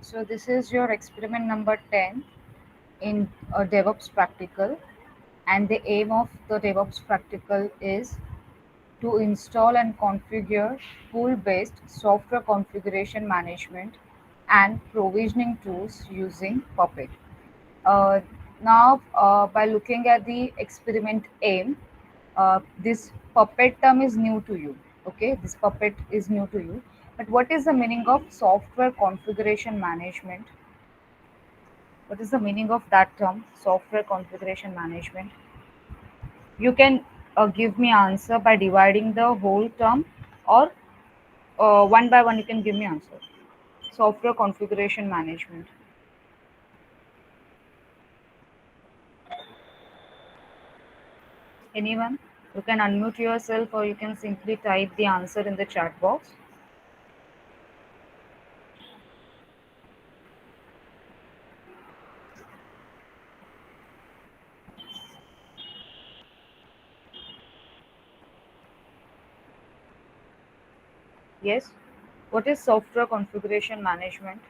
So this is your experiment number 10 in a DevOps practical, and the aim of the DevOps practical is to install and configure tool-based software configuration management and provisioning tools using Puppet. Uh, now, by looking at the experiment aim, this Puppet term is new to you. Okay, this Puppet is new to you. But what is the meaning of software configuration management? What is the meaning of that term, software configuration management? You can give me answer by dividing the whole term, or one by one you can give me answer. Software configuration management. Anyone? You can unmute yourself or you can simply type the answer in the chat box. Yes. What is software configuration management?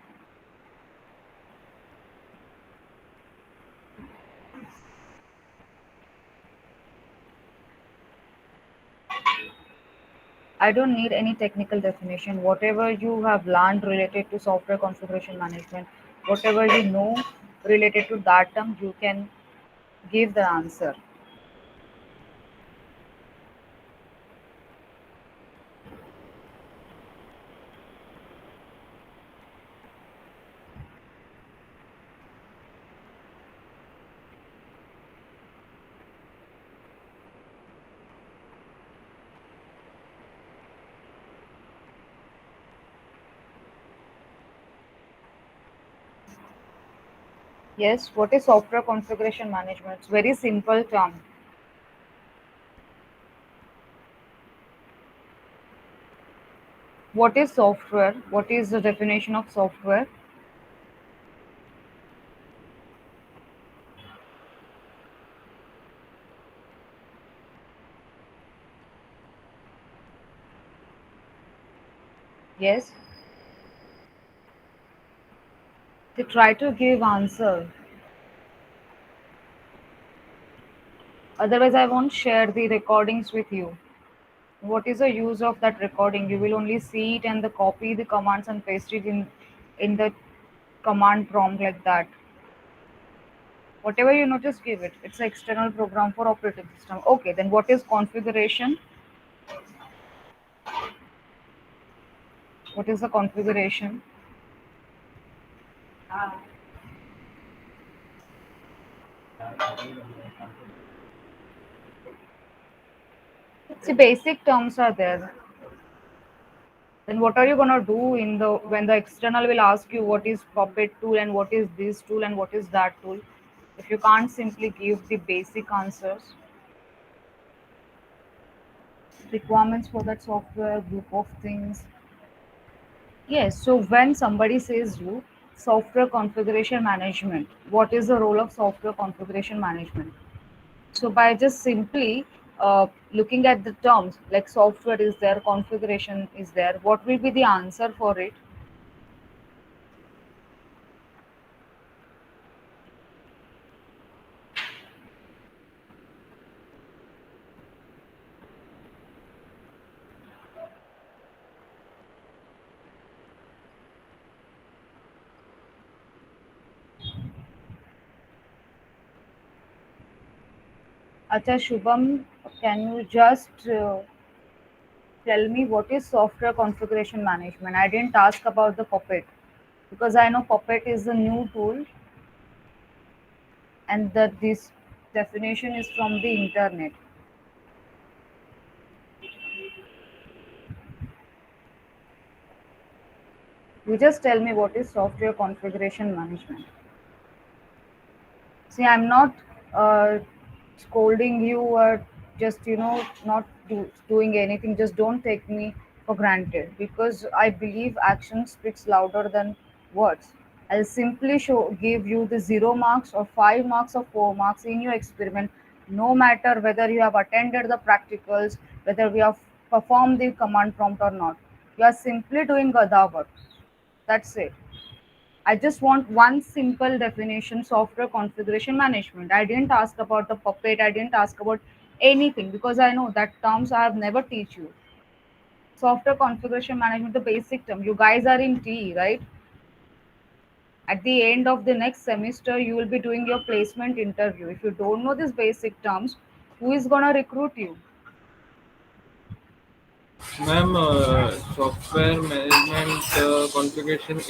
I don't need any technical definition. Whatever you have learned related to software configuration management, whatever you know related to that term, you can give the answer. Yes, what is software configuration management? It's very simple term. What is software? What is the definition of software? Yes, they try to give answer. Otherwise, I won't share the recordings with you. What is the use of that recording? You will only see it and the copy the commands and paste it in the command prompt like that. Whatever you know, just give it. It's an external program for operating system. Okay, then what is configuration? What is the configuration? See, basic terms are there. Then what are you gonna do in the when the external will ask you what is Puppet tool and what is this tool and what is that tool? If you can't simply give the basic answers, requirements for that software, group of things. Yes, so when somebody says you software configuration management, what is the role of software configuration management? So by just simply looking at the terms like software is there, configuration is there, what will be the answer for it? Acha Shubham, can you just tell me what is software configuration management? I didn't ask about the Puppet because I know Puppet is a new tool and that this definition is from the internet. You just tell me what is software configuration management. See, I'm not scolding you or just not doing anything. Just don't take me for granted because I believe action speaks louder than words. I'll simply give you the 0 marks or 5 marks or 4 marks in your experiment, no matter whether you have attended the practicals, whether we have performed the command prompt or not. You are simply doing Gada work. That's it. I just want one simple definition: software configuration management. I didn't ask about the puppet. I didn't ask about anything because I know that terms I have never teach you. Software configuration management, the basic term. You guys are in TE, right? At the end of the next semester, you will be doing your placement interview. If you don't know these basic terms, who is gonna recruit you? Ma'am, software management configuration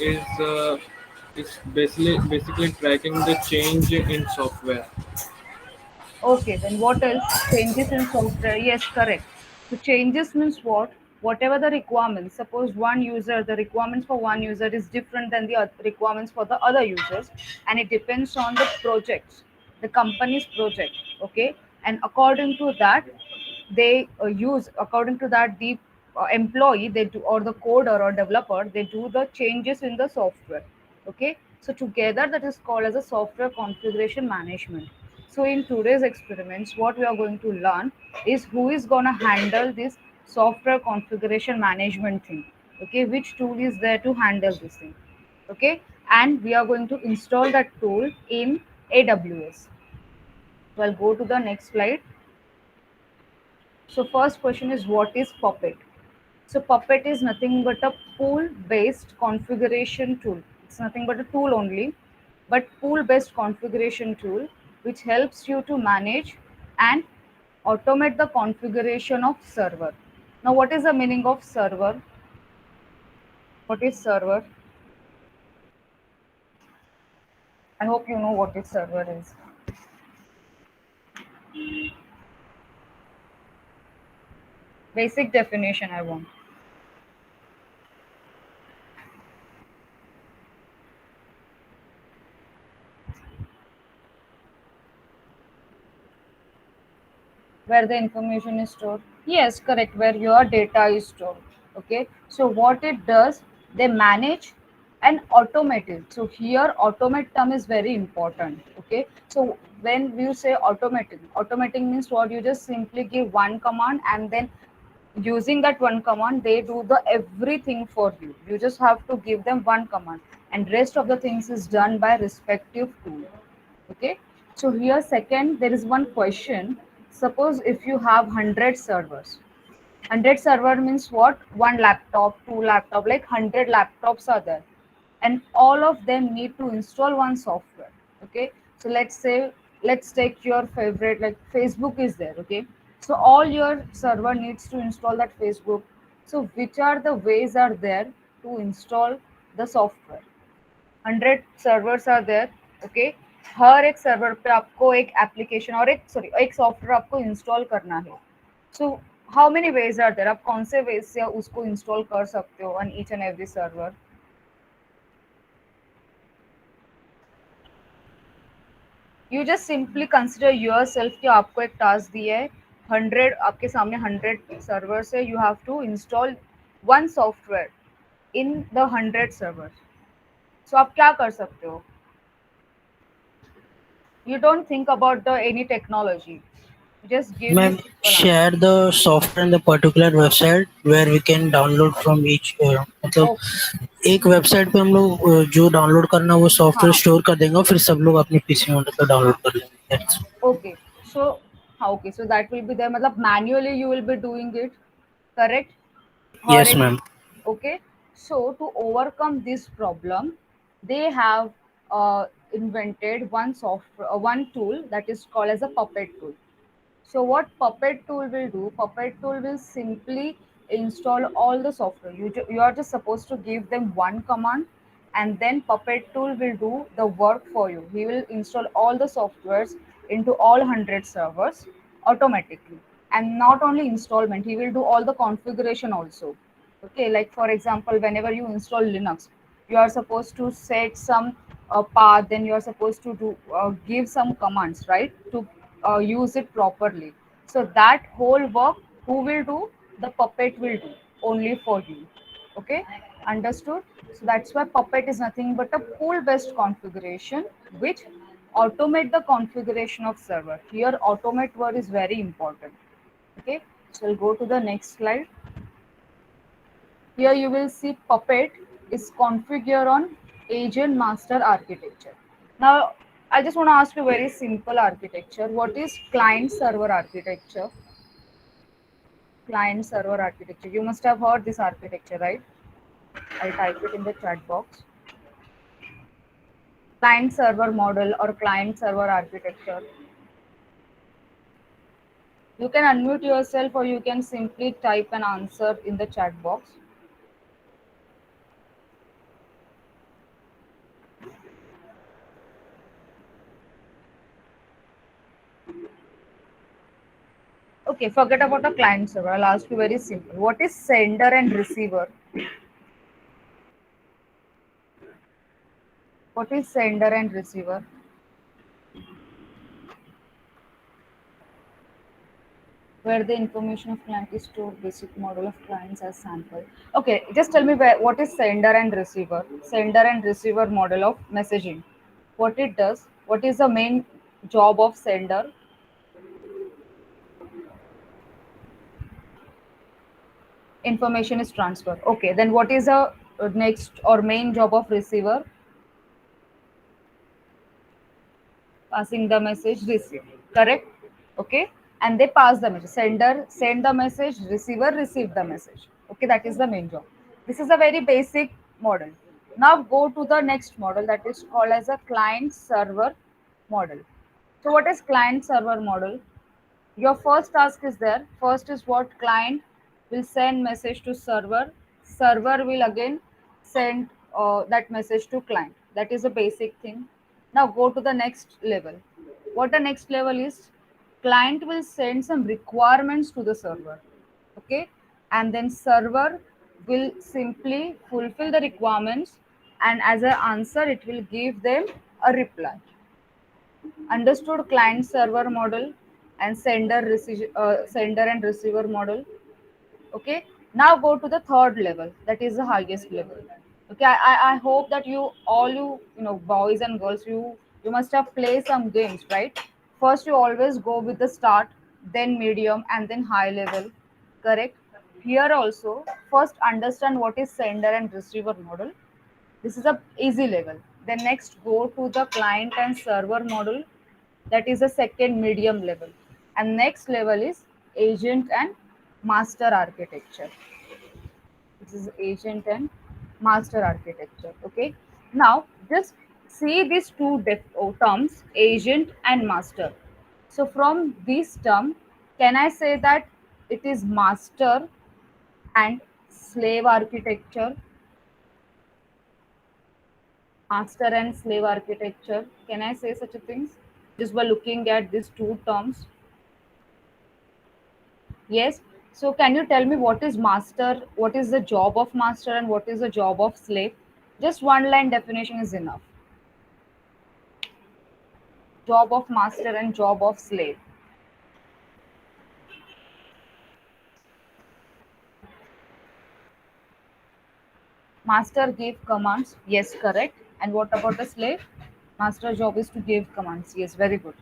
is basically tracking the change in software. Okay, then what else? Changes in software. Yes, correct. So changes means what? Whatever the requirements. Suppose the requirements for one user is different than the requirements for the other users, and it depends on the projects, the company's project. Okay, and according to that, they use according to that the employee they do, or the coder or developer, they do the changes in the software. Okay, so together that is called as a software configuration management. So in today's experiments, what we are going to learn is who is going to handle this software configuration management thing. Okay, which tool is there to handle this thing. Okay, and we are going to install that tool in AWS. So I'll go to the next slide. So first question is, what is Puppet? So Puppet is nothing but a pool-based configuration tool. It's nothing but a tool only, but pool-based configuration tool which helps you to manage and automate the configuration of server. Now, what is the meaning of server? What is server? I hope you know what is server is. Basic definition I want. Where the information is stored. Yes, correct, where your data is stored. Okay, so what it does, they manage and automate it. So here automate term is very important. Okay, so when you say automating means what? You just simply give one command, and then using that one command they do the everything for you. You just have to give them one command, and rest of the things is done by respective tool. Okay, so here second there is one question. Suppose if you have 100 servers. 100 server means what? One laptop, two laptop, like 100 laptops are there, and all of them need to install one software. Okay, so let's say, let's take your favorite, like Facebook is there. Okay, so all your server needs to install that Facebook. So which are the ways are there to install the software? 100 servers are there. Okay, हर एक server पे आपको एक application और एक software आपको install करना है. So how many ways are there? आप कौन से वेज से उसको इंस्टॉल कर सकते हो on each and every server? You just simply consider your self कि आपको एक टास्क दिया है, 100 आपके सामने 100 सर्वर्स है, you have to install one software in the 100 server. So आप क्या कर सकते हो? You don't think about the any technology. Just give me Ma'am, simple answer. share the software in the particular website where we can download from each मतलब Okay. एक website पे हम लोग जो डाउनलोड करना वो सॉफ्टवेयर हाँ. स्टोर कर देंगे और फिर सब लोग अपने पीसी में मतलब डाउनलोड कर लेंगे. That's it. Okay. So हाँ, okay. So that will be there. मतलब manually you will be doing it, correct? Her Yes, एक. ma'am. Okay. So to overcome this problem, they have invented one tool that is called as a puppet tool. So what Puppet tool will do? Puppet tool will simply install all the software. You are just supposed to give them one command, and then Puppet tool will do the work for you. He will install all the softwares into all 100 servers automatically. And not only installment, he will do all the configuration also. Okay, like for example, whenever you install Linux, you are supposed to set some path, then you are supposed to do give some commands, right, to use it properly. So that whole work who will do? The Puppet will do only for you. Okay, understood? So that's why Puppet is nothing but a pool based configuration which automate the configuration of server. Here automate word is very important. Okay, so we'll go to the next slide. Here you will see Puppet is configured on agent master architecture. Now, I just want to ask you very simple architecture. What is client server architecture? Client server architecture. You must have heard this architecture, right? I'll type it in the chat box. Client server model or client server architecture. You can unmute yourself or you can simply type an answer in the chat box. Okay, forget about the client server. I'll ask you very simple. What is sender and receiver? What is sender and receiver? Where the information of client is stored, basic model of clients as sample. Okay, just tell me what is sender and receiver? Sender and receiver model of messaging. What it does? What is the main job of sender? Information is transfer. Okay, then what is the next or main job of receiver? Passing the message receive, correct? Okay, and they pass the message, sender send the message, receiver receive the message. Okay, that is the main job. This is a very basic model. Now go to the next model, that is called as a client server model. So what is client server model? Your first task is there. First is what? Client will send message to server. Server will again send that message to client. That is a basic thing. Now go to the next level. What the next level is? Client will send some requirements to the server. Okay, and then server will simply fulfill the requirements, and as an answer it will give them a reply. Understood client server model and sender and receiver model. Okay, now go to the third level, that is the highest level. Okay, I hope that you know boys and girls, you must have played some games, right? First you always go with the start, then medium, and then high level, correct? Here also, first understand what is sender and receiver model. This is a easy level. Then next go to the client and server model. That is a second medium level. And next level is agent and master architecture. This is agent and master architecture. Okay. Now just see these two terms, agent and master. So from this term, can I say that it is master and slave architecture? Master and slave architecture. Can I say such a things? Just by looking at these two terms. Yes. So can you tell me what is master, what is the job of master, and what is the job of slave? Just one line definition is enough. Job of master and job of slave. Master give commands. Yes, correct. And what about the slave? Master job is to give commands. Yes, very good.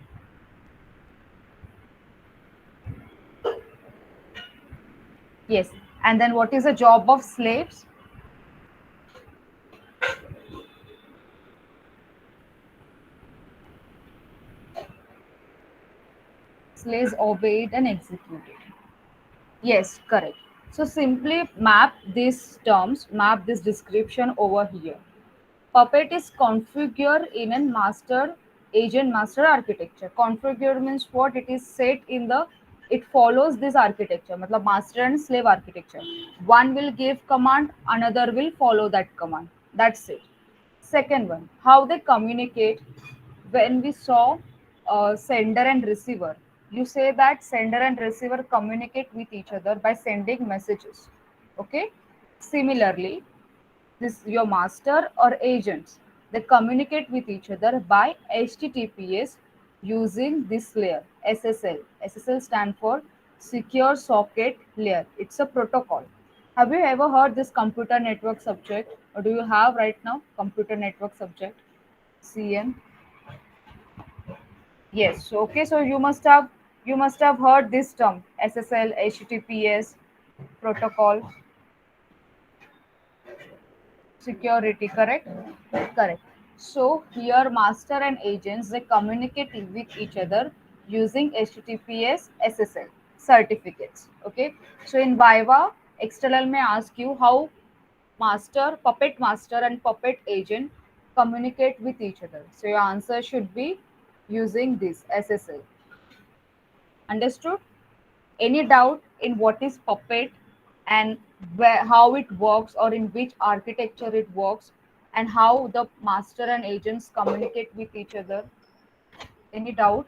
Yes. And then what is the job of slaves? Slaves obeyed and executed. Yes, correct. So simply map these terms, map this description over here. Puppet is configured in a master agent master architecture. Configure means what? It is set in the, it follows this architecture, matlab master and slave architecture. One will give command, another will follow that command. That's it. Second one, how they communicate. When we saw sender and receiver, you say that sender and receiver communicate with each other by sending messages. Okay. Similarly, this your master or agents, they communicate with each other by https using this layer, ssl. Ssl stand for secure socket layer. It's a protocol. Have you ever heard this computer network subject, or do you have right now computer network subject, cn? Yes. So, okay, so you must have heard this term, ssl, https protocol. security, correct? Correct. So here master and agents, they communicate with each other using https ssl certificates. Okay, so in viva external may ask you how puppet master and puppet agent communicate with each other. So your answer should be using this ssl. Understood? Any doubt in what is puppet and how it works, or in which architecture it works, and how the master and agents communicate with each other? Any doubt?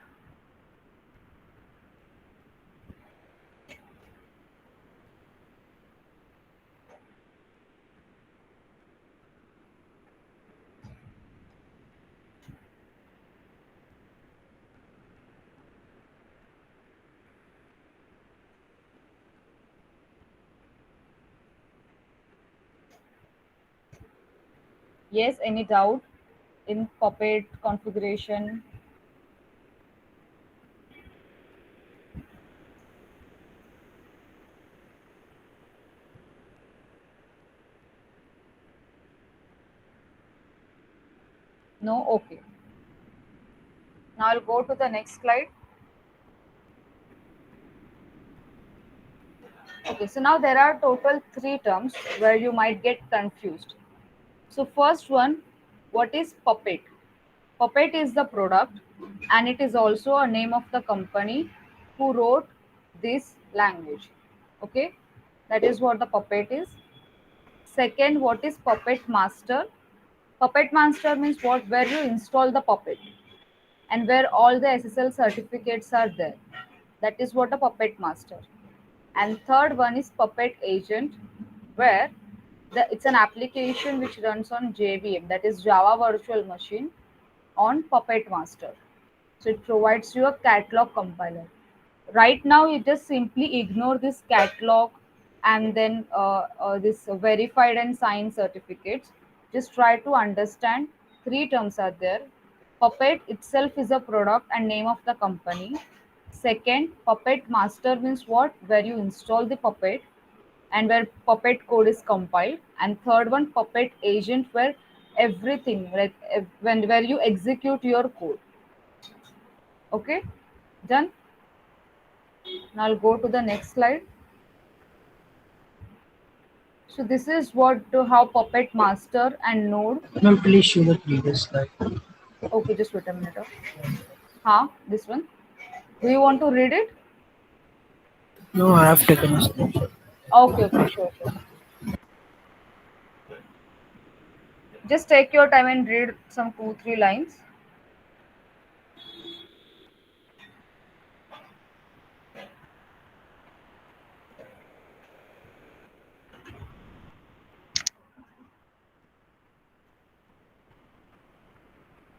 Yes, any doubt in puppet configuration? No? Okay. Now I'll go to the next slide. Okay, so now there are total three terms where you might get confused. So first one, what is puppet? Puppet is the product, and it is also a name of the company who wrote this language. Okay, that is what the puppet is. Second, what is puppet master? Puppet master means what? Where you install the puppet and where all the SSL certificates are there. That is what a puppet master. And third one is puppet agent, where it's an application which runs on JVM, that is Java Virtual Machine, on Puppet Master. So it provides you a catalog compiler. Right now, you just simply ignore this catalog and then this verified and signed certificates. Just try to understand three terms are there. Puppet itself is a product and name of the company. Second, Puppet Master means what? Where you install the Puppet and where Puppet code is compiled. And third one, Puppet Agent, where everything, like when where you execute your code. Okay, done. Now I'll go to the next slide. So this is what how Puppet Master and Node. Ma'am, please show the previous slide. Okay, just wait a minute. Huh? This one. Do you want to read it? No, I have taken a snapshot. Okay, okay, sure, sure. Just take your time and read some 2, 3 lines.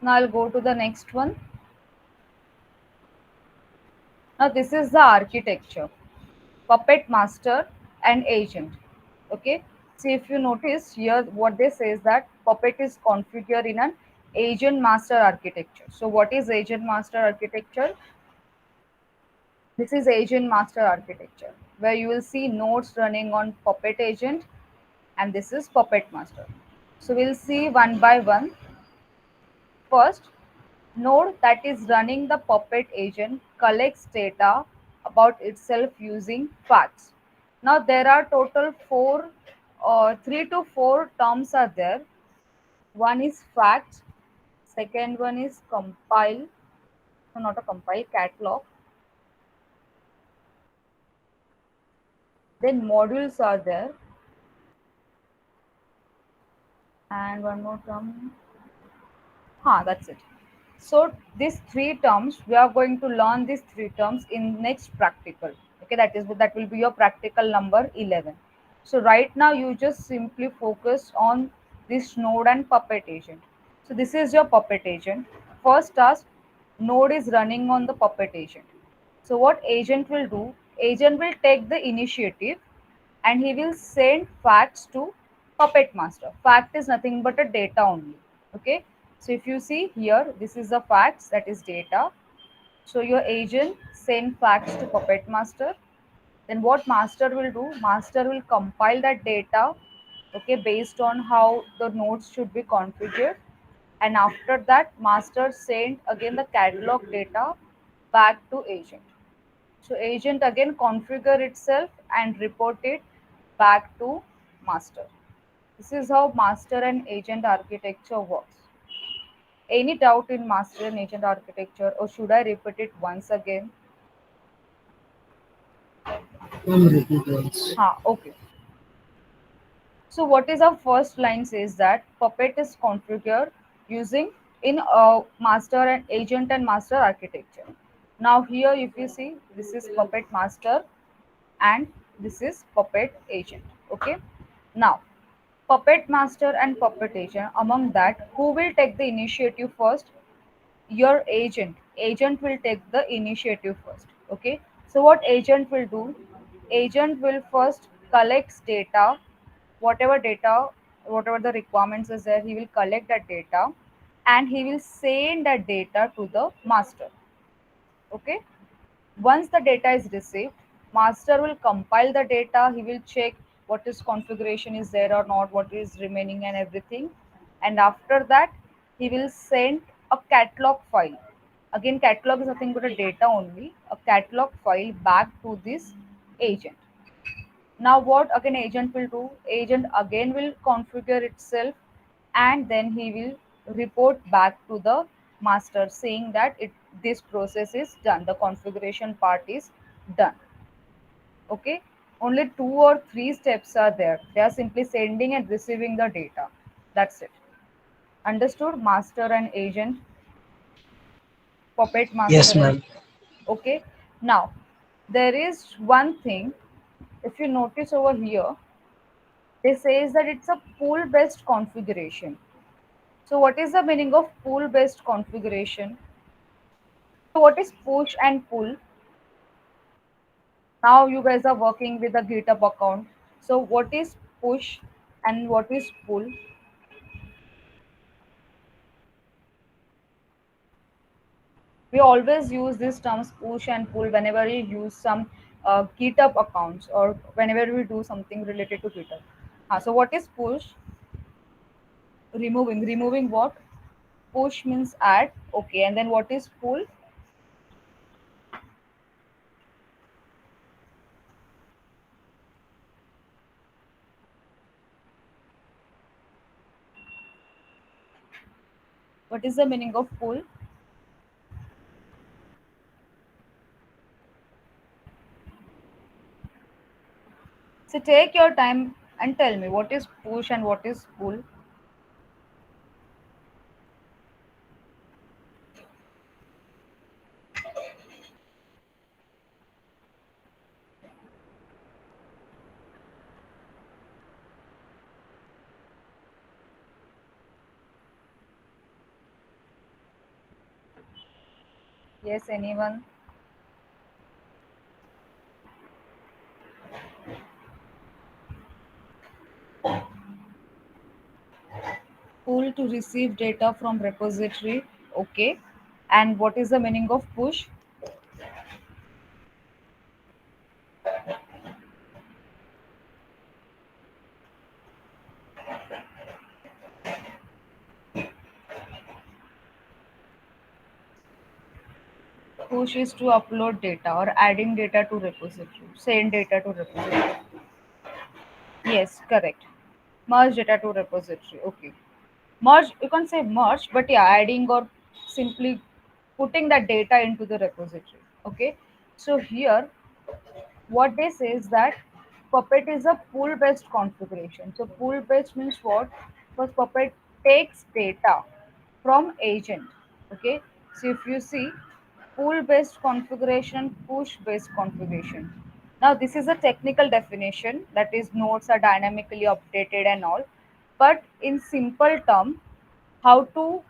Now I'll go to the next one. Now this is the architecture. Puppet master and agent. Okay, see if you notice here what they say is that Puppet is configured in an agent master architecture. So what is agent master architecture? This is agent master architecture, where you will see nodes running on Puppet agent, and this is Puppet master. So we'll see one by one. First, node that is running the Puppet agent collects data about itself using facts. Now there are total 3 to 4 terms are there. One is fact, second one is compile, no, not a compile, catalog. Then modules are there, and one more term. That's it. So these three terms, we are going to learn these three terms in next practical. Okay, that will be your practical number 11. So right now you just simply focus on this node and Puppet agent. So this is your Puppet agent. First task, node is running on the Puppet agent. So what agent will do? Agent will take the initiative and he will send facts to Puppet master. Fact is nothing but a data only. Okay, so if you see here, this is the facts, that is data. So your agent send facts to Puppet master. Then what master will do? Master will compile that data okay, based on how the nodes should be configured. And after that, master send again the catalog data back to agent. So agent again configure itself and report it back to master. This is how master and agent architecture works. Any doubt in master and agent architecture, or should I repeat it once again? Repeat once. Okay. So what is our first line says that Puppet is configured using in master and agent and master architecture. Now here if you see, this is Puppet master and this is Puppet agent. Okay. Now Puppet master and Puppet agent, among that, who will take the initiative first? Your agent will take the initiative first. Okay, so what agent will do? Agent will first collects data, whatever data, whatever the requirements is there, he will collect that data and he will send that data to the master. Okay, once the data is received, master will compile the data. He will check what is configuration is there or not, what is remaining and everything. And after that, he will send a catalog file. Again, catalog is nothing but a data only. A catalog file back to this agent. Now what again agent will do? Agent again will configure itself and then he will report back to the master saying that this process is done. The configuration part is done. Okay. Only 2 or 3 steps are there. They are simply sending and receiving the data. That's it. Understood? Master and agent, Puppet master Yes, and ma'am. okay. Now there is one thing. If you notice over here, they says that it's a pool based configuration. So what is the meaning of pool based configuration? So what is push and pull? Now you guys are working with a GitHub account. So what is push and what is pull? We always use these terms push and pull whenever we use some GitHub accounts or whenever we do something related to GitHub. So what is push? Removing. Removing what? Push means add. Okay. And then what is pull? What is the meaning of pull? So take your time and tell me what is push and what is pull. Yes, anyone? Pull to receive data from repository. Okay. And what is the meaning of push? Push is to upload data or adding data to repository, send data to repository. Yes, correct. Merge data to repository. Okay. Merge, you can say merge, but yeah, adding or simply putting that data into the repository. Okay. So here what they say is that Puppet is a pool based configuration. So pool based means what? Because Puppet takes data from agent. Okay. So if you see pool based configuration, push based configuration. Now this is a technical definition, that is nodes are dynamically updated and all. But in simple term, how to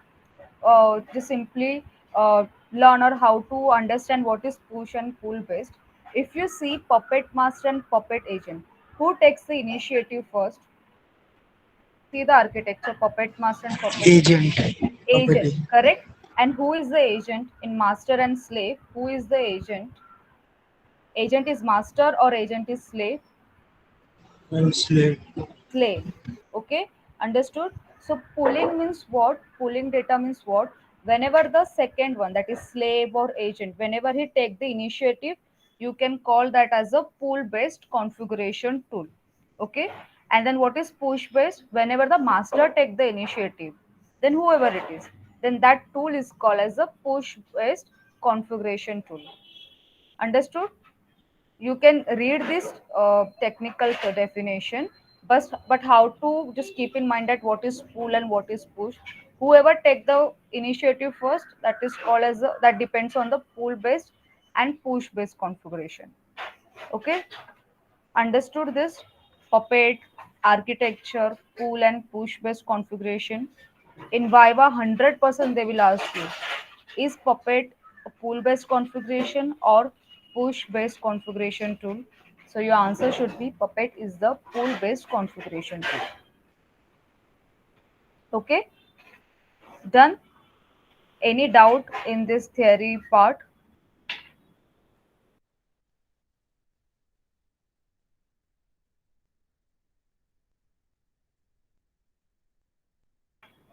just simply learn or how to understand what is push and pull based. If you see Puppet master and Puppet agent, who takes the initiative first? See the architecture, Puppet master and Puppet Agent. agent, Puppeting. correct? And who is the agent in master and slave? Who is the agent? Agent is master or agent is slave? And slave. slave. Okay, understood? So pooling means what? Pooling data means what? Whenever the second one, that is slave or agent, whenever he take the initiative, you can call that as a pool based configuration tool. Okay, and then what is push based? Whenever the master take the initiative, then whoever it is, then that tool is called as a push based configuration tool. Understood? You can read this technical definition, but how to just keep in mind that what is pull and what is push. Whoever take the initiative first, that is called as that depends on the pull based and push based configuration. Okay, understood this? Puppet architecture, pull and push based configuration. In Viva, 100% they will ask you, is Puppet a pull based configuration or push based configuration tool? So your answer should be Puppet is the pull based configuration tool. Okay, done? Any doubt in this theory part?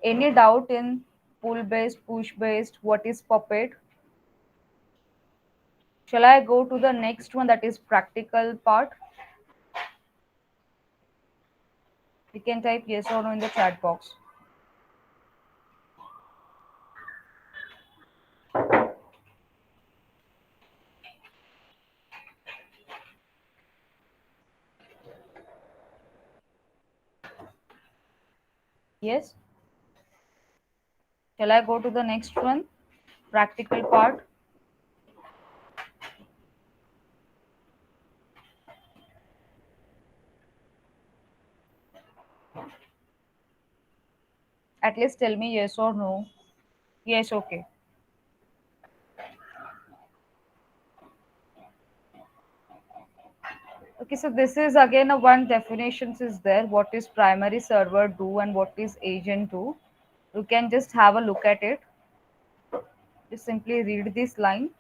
Any doubt in pull based, push based? What is Puppet? Shall I go to the next one, that is practical part? You can type yes or no in the chat box. Yes? Shall I go to the next one? Practical part. At least tell me yes or no. Yes, okay. Okay, so this is again a one definitions is there. What is primary server do and what is agent do? You can just have a look at it. Just simply read this line.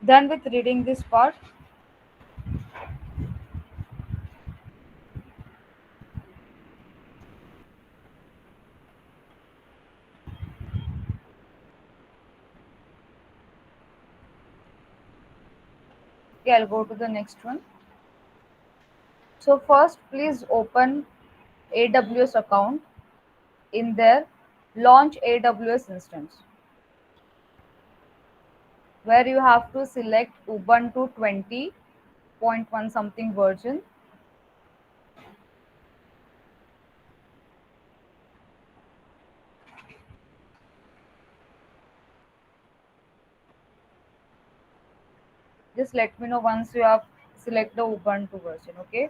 Done with reading this part. Okay, I'll go to the next one. So first, please open AWS account. In there, launch AWS instance, where you have to select Ubuntu 20.1 something version. Just let me know once you have select the Ubuntu version. Okay.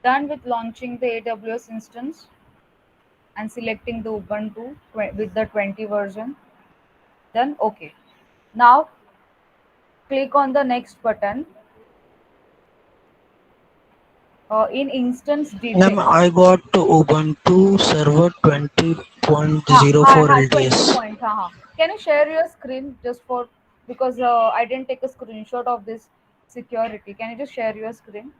Done with launching the AWS instance and selecting the Ubuntu with the 20 version. Then okay. Now click on the next button in instance Ma'am, details. I got Ubuntu Server हाँ 20.04 हाँ 20 LTS. point हाँ हाँ. Can you share your screen just for because I didn't take a screenshot of this security. Can you just share your screen?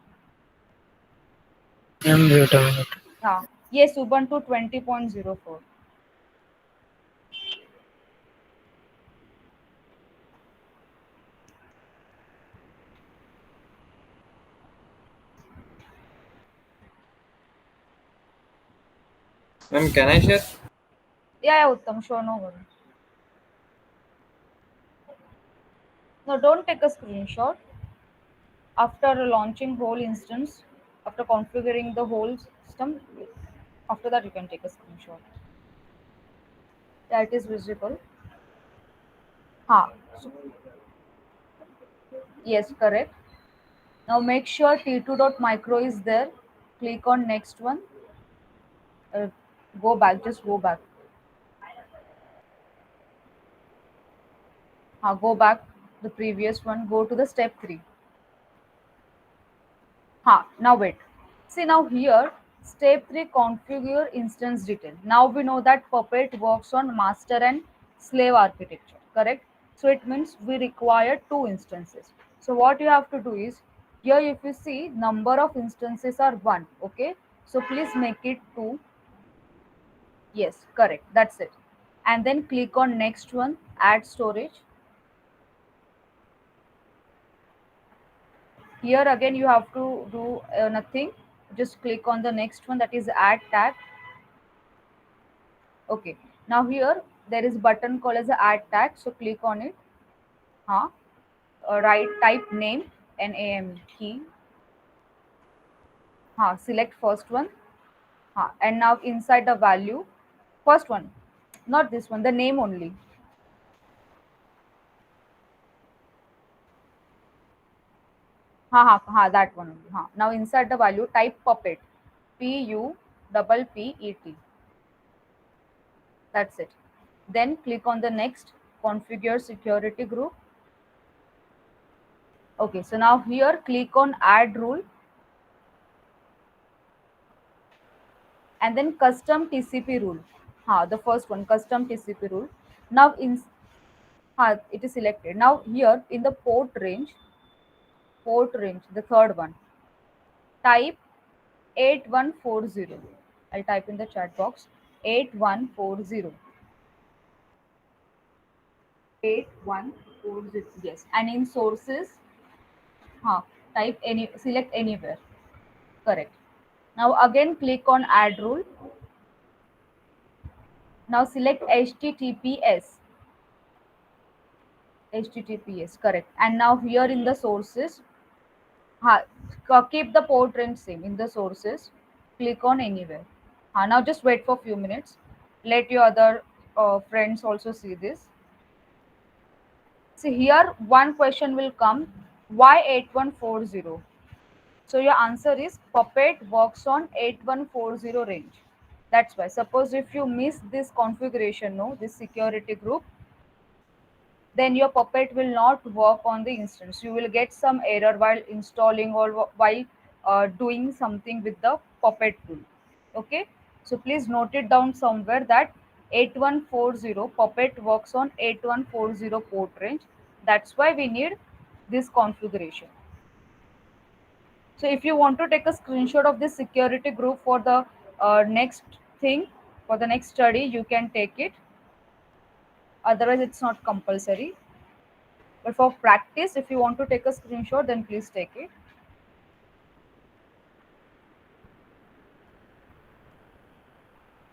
Ma'am, wait a minute. हाँ. Yes, Ubuntu 20.04. Ma'am, can I share? Yeah, Uttam, sure, no worry. No, don't take a screenshot. After launching whole instance, after configuring the whole system, after that you can take a screenshot. That is visible. Ha. So, yes, correct. Now make sure t2.micro is there. Click on next one. Uh, Go back, just go back. Go back the previous one. Go to the step 3. Now wait. See now here, step 3 configure instance detail. Now we know that Puppet works on master and slave architecture, correct? So it means we require two instances. So what you have to do is, here if you see number of instances are 1, okay? So please make it 2. Yes, correct. That's it. And then click on next one, add storage. Here again you have to do nothing. Just click on the next one, that is add tag. Okay. Now here there is button called as a add tag. So click on it. Huh? Right. Type name, NAM key. Select first one. And now inside the value, first one, not this one. The name only. That one only. Now inside the value, type puppet. PUPPET. That's it. Then click on the next. Configure security group. Okay. So now here click on add rule. And then custom TCP rule. The first one, custom TCP rule. Now it is selected. Now here in the port range, the third one, type 8140. I'll type in the chat box 8140. 8140. Yes. And in sources, type select anywhere. Correct. Now again click on add rule. Now select HTTPS, correct. And now here in the sources, keep the port range same in the sources. Click on anywhere. Now just wait for few minutes. Let your other friends also see this. See here, one question will come. Why 8140? So your answer is Puppet works on 8140 range. That's why. Suppose if you miss this configuration, no, this security group, then your Puppet will not work on the instance. You will get some error while installing or while doing something with the Puppet tool. Okay, so please note it down somewhere that 8140 Puppet works on 8140 port range. That's why we need this configuration. So if you want to take a screenshot of this security group for the next thing, for the next study, you can take it. Otherwise, it's not compulsory. But for practice, if you want to take a screenshot, then please take it.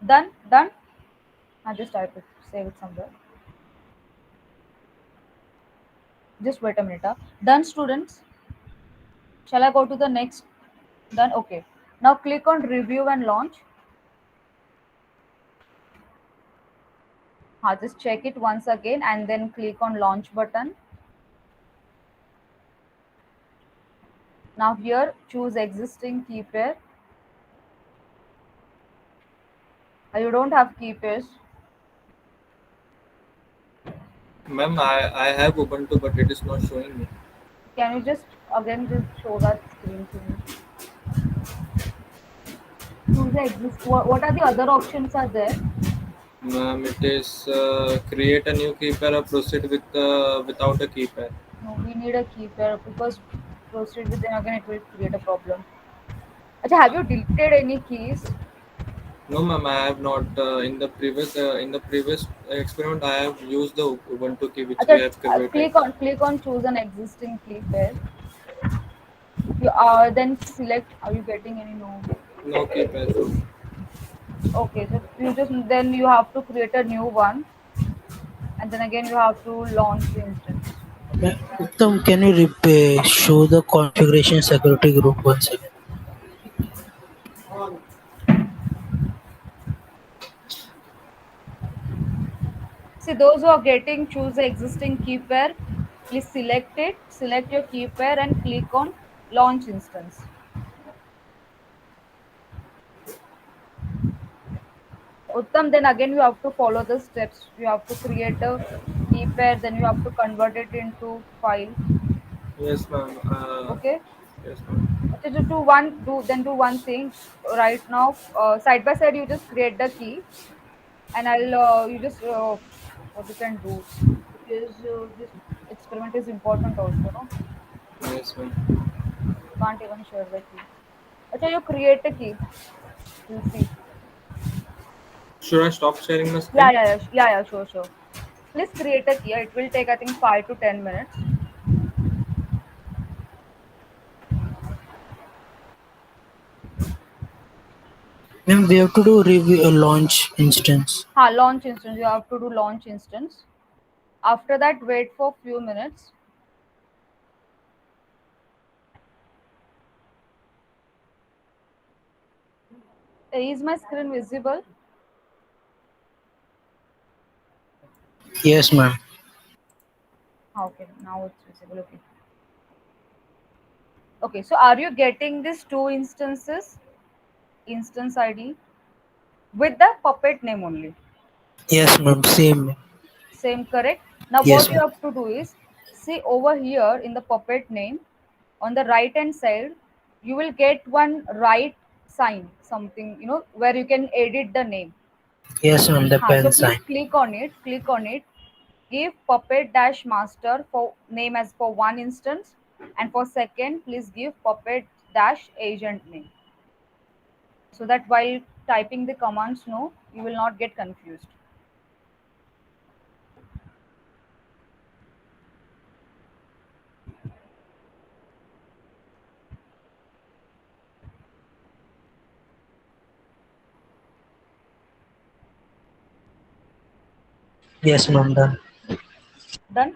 Done? Done? I'll just type it, save it somewhere. Just wait a minute. Done, students? Shall I go to the next? Done? Okay. Now click on review and launch. Just check it once again and then click on launch button. Now here choose existing key pair. You don't have key pairs. Ma'am, I have Ubuntu, but it is not showing me. Can you just again just show that screen to me? Choose the exist. What are the other options are there? Ma'am, it is create a new key pair or proceed with without a key pair. No, we need a key pair because proceed with then again it will create a problem. Achha, have you deleted any keys? No, ma'am, I have not. In the previous experiment, I have used the Ubuntu key which we have created. Click on choose an existing key pair. You then select. Are you getting any no? No key pair. Okay, so you just then you have to create a new one, and then again you have to launch the instance. Uttam, can you show the configuration security group once again? See, those who are getting choose the existing key pair, please select it, select your key pair and click on launch instance. Uttam, then again you have to follow the steps. You have to create a key pair, then you have to convert it into file. Yes, ma'am. Okay. Yes, ma'am. Okay, just do one thing right now. Side by side, you just create the key, and I'll you just what you can do, because this experiment is important also, no? Yes, ma'am. You can't even share the key. Okay, you create a key. You'll see. Should I stop sharing my Yeah, screen? yeah, yeah, yeah, sure, sure. Please create a key. It will take, I think, 5 to 10 minutes. Ma'am, we have to do review a launch instance. Launch instance. You have to do launch instance. After that, wait for few minutes. Is my screen visible? Yes, ma'am. Okay, now it's visible. Okay. Okay, so are you getting these two instances? Instance ID with the puppet name only. Yes, ma'am. Same. Same, correct? Now Yes, what you ma'am. have to do is, see over here in the puppet name, on the right hand side, you will get one right sign, something, where you can edit the name. Yes, ma'am. The So pen please sign. click on it, give puppet dash master for name as for one instance, and for second, please give puppet dash agent name, so that while typing the commands, no, you will not get confused. Yes, ma'am. Done. Done.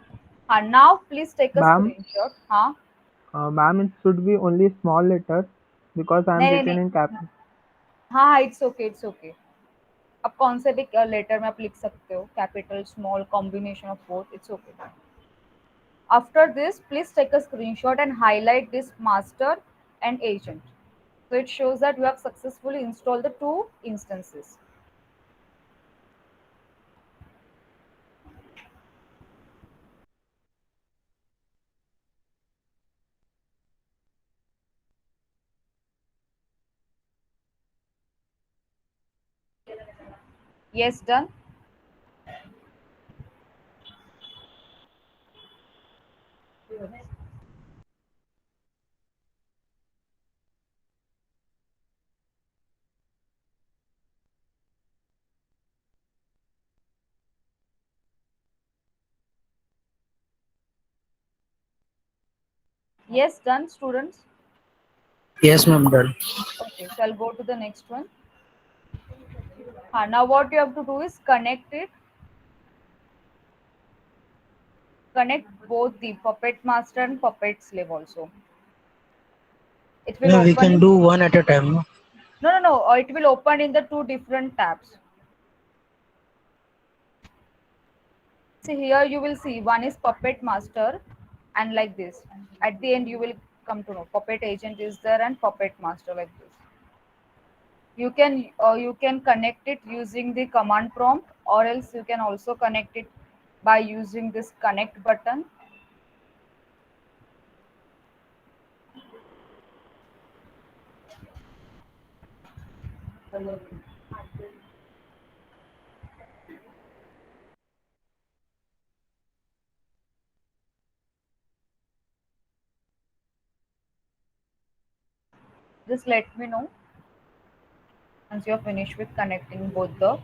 Now please take a Ma'am, screenshot. हाँ. ma'am, it should be only small letters because I am नहीं नहीं written नहीं. in cap. हाँ हाँ, it's okay it's okay. अब कौन से भी लेटर में आप लिख सकते हो, capital small combination of both, it's okay. After this, please take a screenshot and highlight this master and agent. So it shows that you have successfully installed the two instances. Yes, done. Yes, done, students. Yes, ma'am. Done. Okay, so I'll go to the next one. Now what you have to do is connect both the puppet master and puppet slave also. It will Ma'am, we open can in, do one at a time. No? no, it will open in the two different tabs. See here you will see one is puppet master, and like this. At the end you will come to know puppet agent is there and puppet master like this. You can connect it using the command prompt, or else you can also connect it by using this connect button. Just let me know once you're finished with connecting both the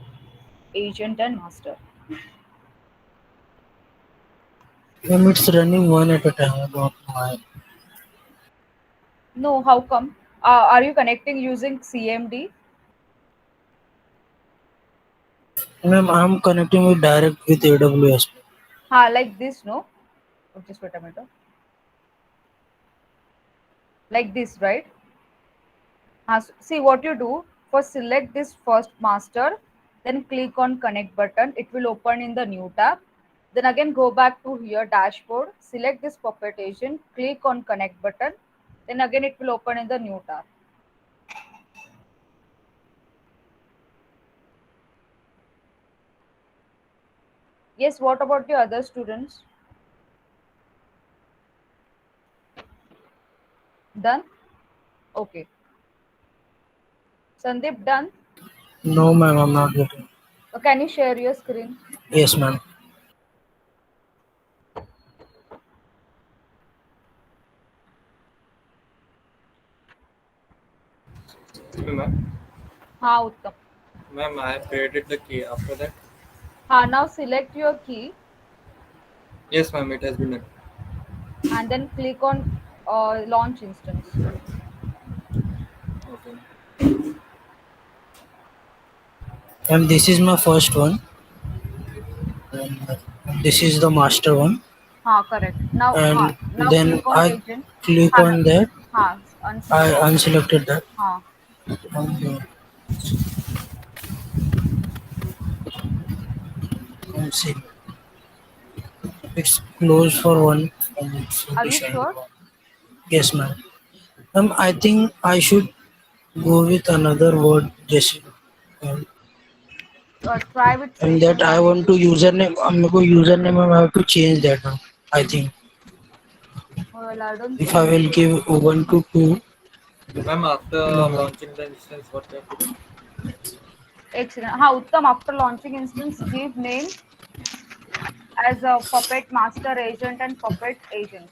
agent and master. Ma'am, it's running one at a time. I don't know why. No, how come? Are you connecting using CMD? Ma'am, I'm connecting with direct with AWS. Like this, no? Oh, just wait a minute. Like this, right? See what you do. First, select this first master, then click on connect button. It will open in the new tab. Then again go back to your dashboard. Select this puppet agent. Click on connect button. Then again it will open in the new tab. Yes. What about the other students? Done. Okay. Sandeep, done. No, ma'am, I'm not getting. Can you share your screen? Yes, ma'am. Ma'am, Uttam. ma'am, I have created the key. After that, Now select your key yes, ma'am, it has been done. and then click on launch instance. Okay. And this is my first one. And this is the master one. Correct. Now, And now then click on I agent. click हाँ, on that. I unselect. unselected that. हाँ, And, and see, it's closed for one. And it's are you showing sure? one. Yes, ma'am. I think I should go with another word, Jesse. Um, Try with and session that I want manager. to username. मेरे को username I have to change that now. I think Well, I don't if I think will so. give Ubuntu to Ma'am, after no, ma'am. launching the instance, what we have to do? Excellent. Uttam, after launching instance, give name as a puppet master agent and puppet agent.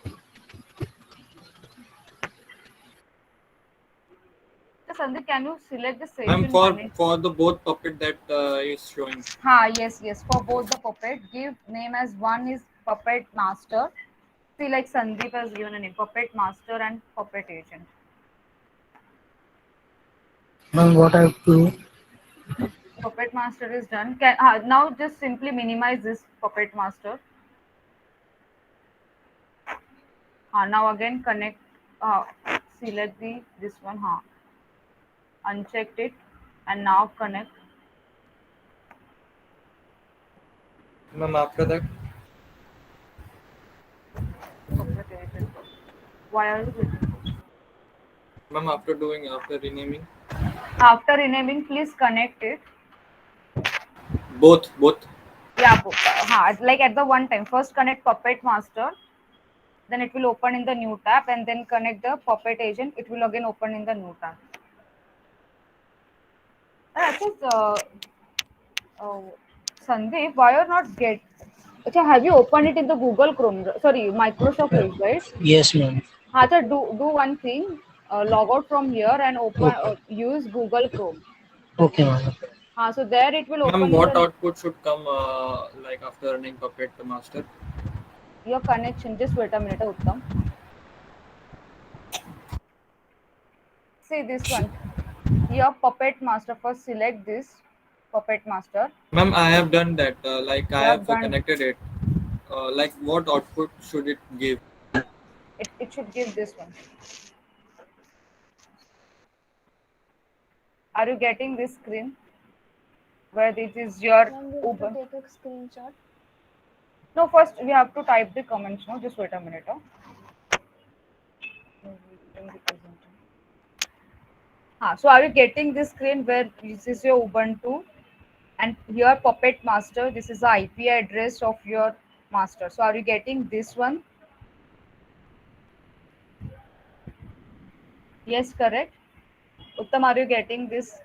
So, Sandeep, can you select the Ma'am, session for manager? the both puppet that is showing. Yes. For both the puppet, give name as one is puppet master. See, like Sandeep has given a name, puppet master and puppet agent. Ma'am, what I have to do? Puppet master is done. Now just simply minimize this puppet master. Now again connect. Select the this one. Unchecked it, and now connect Ma'am, after that, puppet agent. Why are you getting this? ma'am, after renaming, After renaming, please connect it. both. Yeah, like at the one time. First connect puppet master, then it will open in the new tab, and then connect the puppet agent. It will again open in the new tab. I think Sandeep, why you're not get? Okay, have you opened it in the Google Chrome? Sorry, Microsoft Edge, right? Yes, ma'am. So do one thing. Log out from here and open. Okay. Use Google Chrome. Okay, ma'am. So there it will Ma'am, open in what the output should come like after running puppet master? your connection. Just wait a minute, Uttam. See this one. Your puppet master. First select this puppet master. Ma'am, I have done that. Like You I have have done. connected it. Like what output should it give? It should give this one. Are you getting this screen where this is your Ma'am, we have Uber? to take a screenshot. No, first we have to type the comments. No, just wait a minute. So are you getting this screen where this is your Ubuntu and here Puppet Master? This is the IP address of your master. So are you getting this one? Yes, correct. Uttam, are you getting this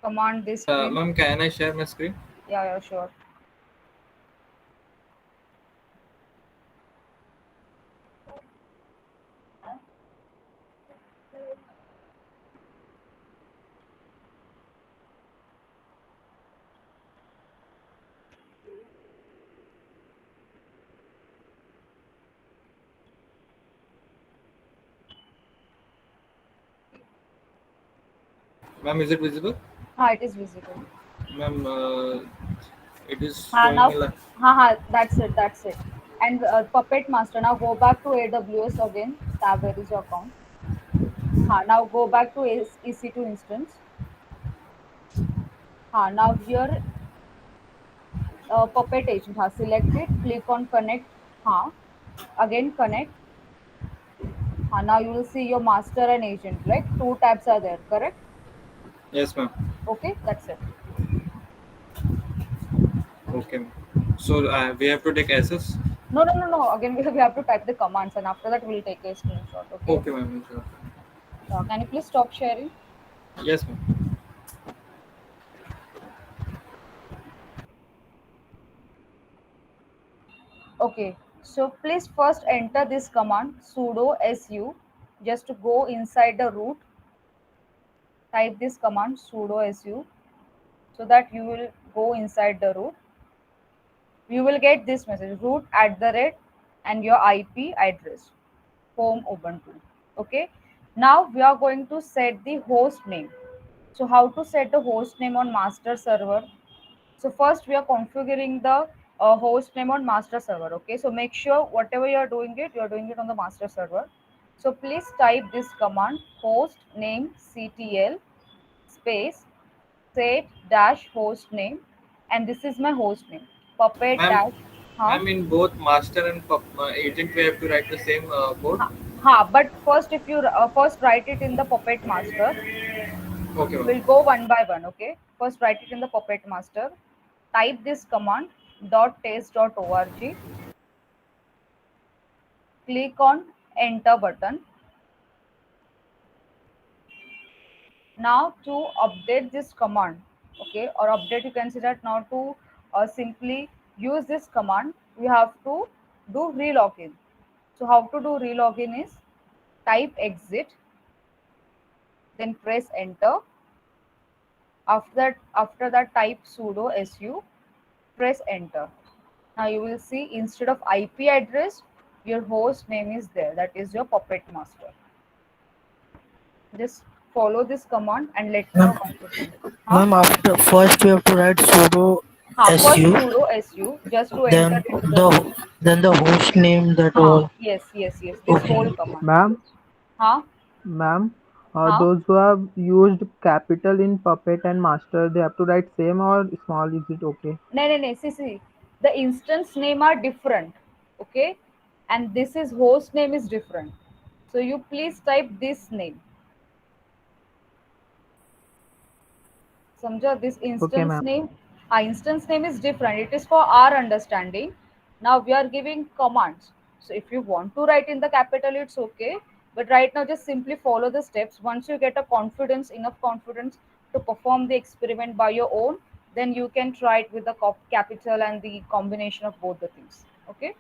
command, this screen? Ma'am, can I share my screen? Yeah, sure. Ma'am, is it visible? It is visible. Ma'am, it is Now, showing like. that's it. And Puppet Master. Now go back to AWS again. Tab, where is your account? Now go back to EC2 instance. Now here Puppet agent. Select it. Click on connect. Again connect. Now you will see your master and agent. Like two tabs are there. Correct? Yes, ma'am. Okay, that's it. Okay, ma'am. So we have to take SS. No. Again, we have to type the commands, and after that we'll take a screenshot. Okay. Okay, ma'am. Sure. Can you please stop sharing? Yes, ma'am. Okay, so please first enter this command sudo su. Just to go inside the root, type this command sudo su so that you will go inside the root. You will get this message root at the rate and your IP address, home Ubuntu. Okay, now we are going to set the host name. So, how to set the host name on master server? So first we are configuring the host name on master server. Okay, so make sure whatever you are doing it on the master server. So please type this command host name ctl space set dash host name, and this is my host name puppet Ma'am, dash. Huh? ma'am, in both master and agent, we have to write the same code. But first if you first write it in the puppet master, Okay, ma'am. we'll go one by one. Okay, first write it in the puppet master. Type this command .test.org. Click on enter button. Now to update this command, okay, or update, you can see that now to simply use this command, we have to do relogin. So how to do relogin is type exit, then press enter. After that type sudo su, press enter. Now you will see instead of IP address, your host name is there. That is your Puppet Master. Just follow this command and let me know Ma'am, once again. Huh? ma'am, after first we have to write sudo First su, sudo su just to enter then into the root. the host name that all. Yes. This whole Okay. command. Ma'am, Huh? ma'am, Huh? those who have used capital in Puppet and Master, they have to write same or small. Is it okay? No. See. The instance name are different. Okay? And this is host name is different. So you please type this name. Samjha, this Okay, ma'am. instance name is different. It is for our understanding. Now we are giving commands. So if you want to write in the capital, it's okay. But right now, just simply follow the steps. Once you get enough confidence to perform the experiment by your own, then you can try it with the capital and the combination of both the things. Okay.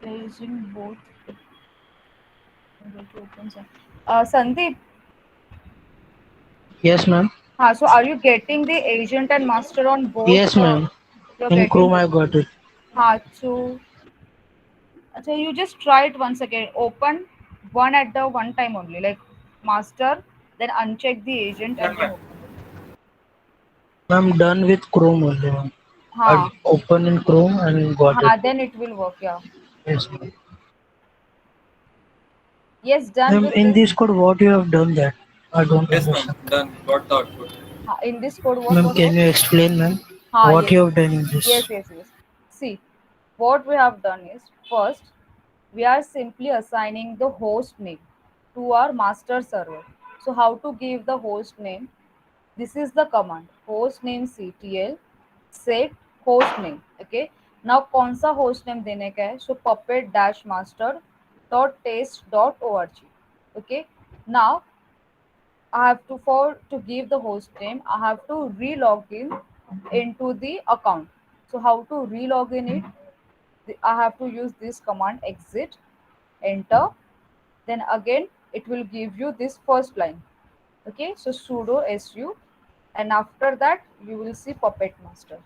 Using both. Sandeep, Yes, ma'am. so are you getting the agent and master on both? Yes, ma'am. You're In getting Chrome, both. I got it. So, so you just try it once again. Open one at the one time only, like master, then uncheck the agent and then open it. I'm done with Chrome only, ma'am. Ha, I open in Chrome and got it. then it will work. Yeah. Yes, ma'am. Yes, done Ma'am, with in this. this code, what you have done that? I don't Yes, ma'am. understand. Done. Got the output. In this code, Ma'am, what? can you explain, ma'am? What Yes. you have done in this? Yes. See, what we have done is first, we are simply assigning the host name to our master server. So, how to give the host name? This is the command host name ctl set host name. Okay, now कौन सा host name देने का है? So puppet dash master dot taste dot org. Okay, now I have to for to give the host name, I have to re-log in into the account. So how to re-log in it? I have to use this command exit, enter, then again it will give you this first line. Okay, so sudo su, and after that you will see puppet master.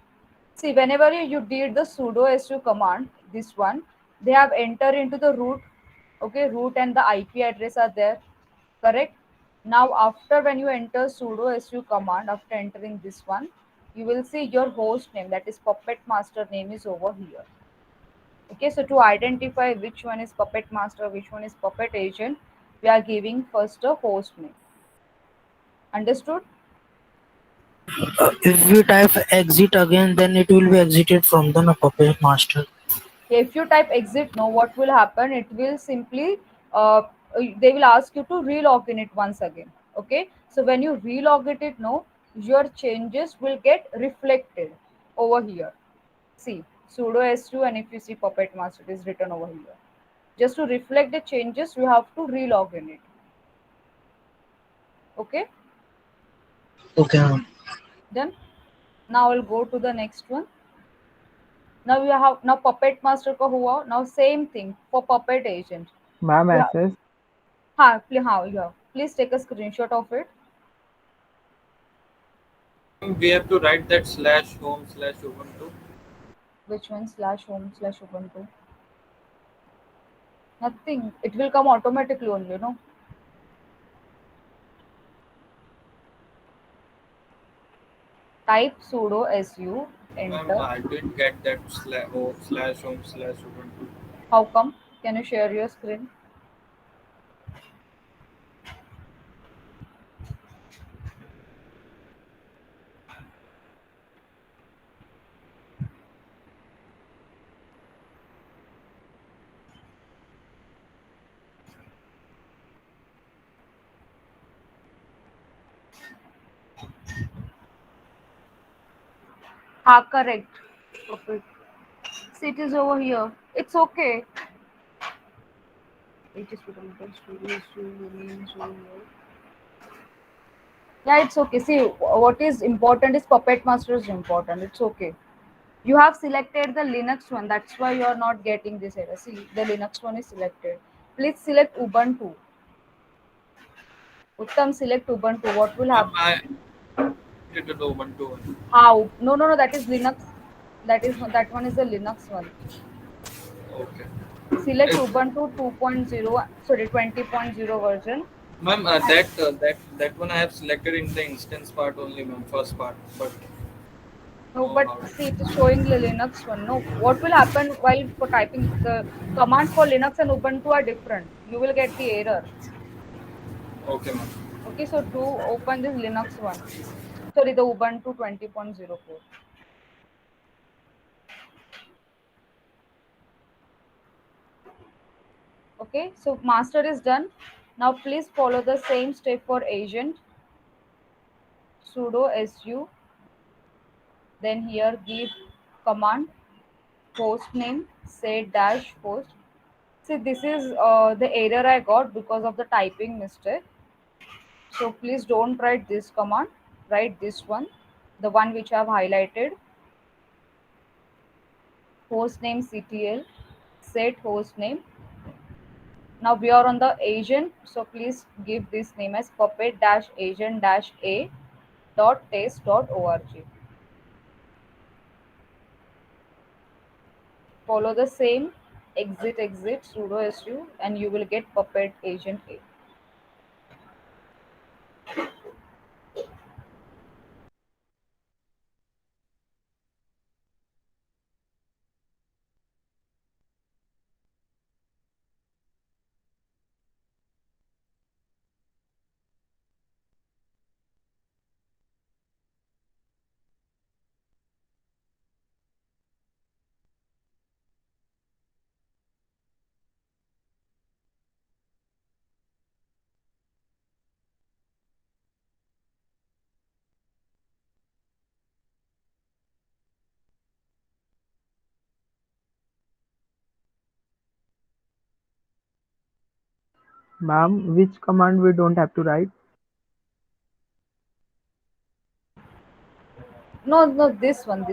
See, whenever you did the sudo su command, this one, they have entered into the root. Okay, root and the IP address are there. correct? Now after when you enter sudo su command, after entering this one, you will see your host name, that is puppet master name, is over here. Okay, so to identify which one is puppet master, which one is puppet agent, we are giving first a host name. Understood? If we type exit again, then it will be exited from the Puppet Master. If you type exit no, what will happen? It will simply uh, they will ask you to relog in it once again. Okay, so when you relog it no, your changes will get reflected over here. See sudo su, and if you see puppet master, it is written over here. Just to reflect the changes, you have to relog in it. Okay, Okay, ma'am. done. Now I'll go to the next one. Now you have, now puppet master का हुआ. Now same thing for puppet agent. Ma'am, You have, access. yeah. Please take a screenshot of it. We have to write that slash home slash Ubuntu. Which one? Slash home slash Ubuntu. Nothing. It will come automatically only, no? Type sudo su, enter. I did get that slash home slash Ubuntu. How come? Can you share your screen? Correct. Perfect. See, it is over here. It's okay. It is yeah, it's okay. See, what is important is puppet master is important. It's okay. You have selected the Linux one. That's why you are not getting this error. See, the Linux one is selected. Please select Ubuntu. Uttam, select Ubuntu. What will happen? I did the Ubuntu one. How? No, no, no. That is Linux. That one is the Linux one. Okay. Select If, Ubuntu 2.0. Sorry, 20.0 version. ma'am, that one I have selected in the instance part only, ma'am, first part. But No, but how? see, it is showing the Linux one. No, what will happen while for typing the commands for Linux and Ubuntu are different. You will get the error. Okay, ma'am. Okay, so to open this Linux one, sorry, the Ubuntu 20.04. Okay, so master is done. Now please follow the same step for agent. Sudo su, then here give command host name, say dash host. See, this is the error I got because of the typing mistake. So please don't write this command, write this one, the one which I have highlighted. Host name ctl, set host name. Now we are on the agent, so please give this name as puppet agent a dot test dot org. Follow the same exit sudo su, and you will get puppet agent a. Ma'am, which command we don't have to write? No, no, this one.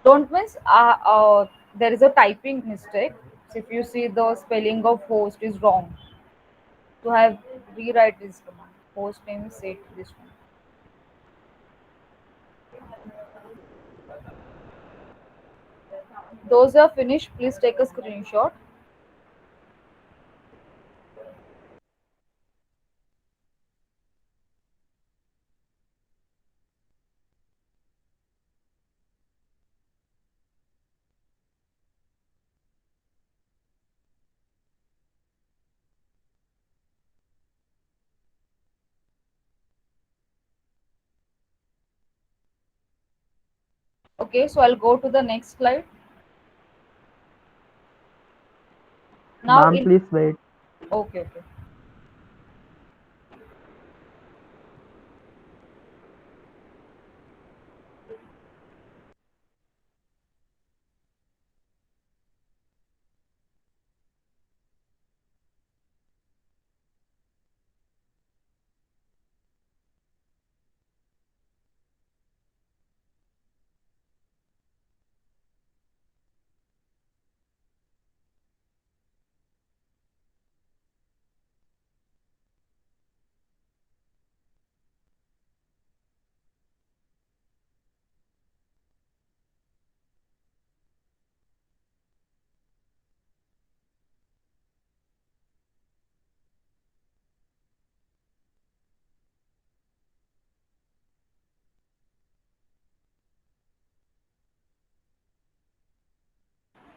Don't miss. There is a typing mistake. So if you see the spelling of host is wrong, to have rewrite this command. Host name is set this one. Those are finished. Please take a screenshot. Okay, so I'll go to the next slide. Now Ma'am, in please wait. okay, okay.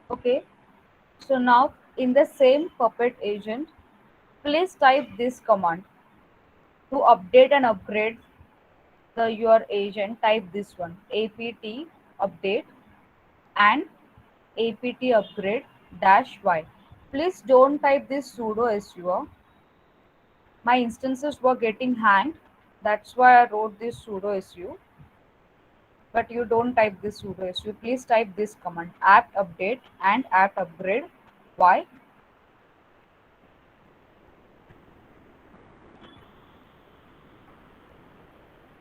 Okay, so now in the same Puppet agent, please type this command to update and upgrade your agent. Type this one apt update and apt upgrade dash y. Please don't type this sudo su. My instances were getting hanged. That's why I wrote this sudo su. But you don't type this sudo su. Please type this command apt update and apt upgrade y.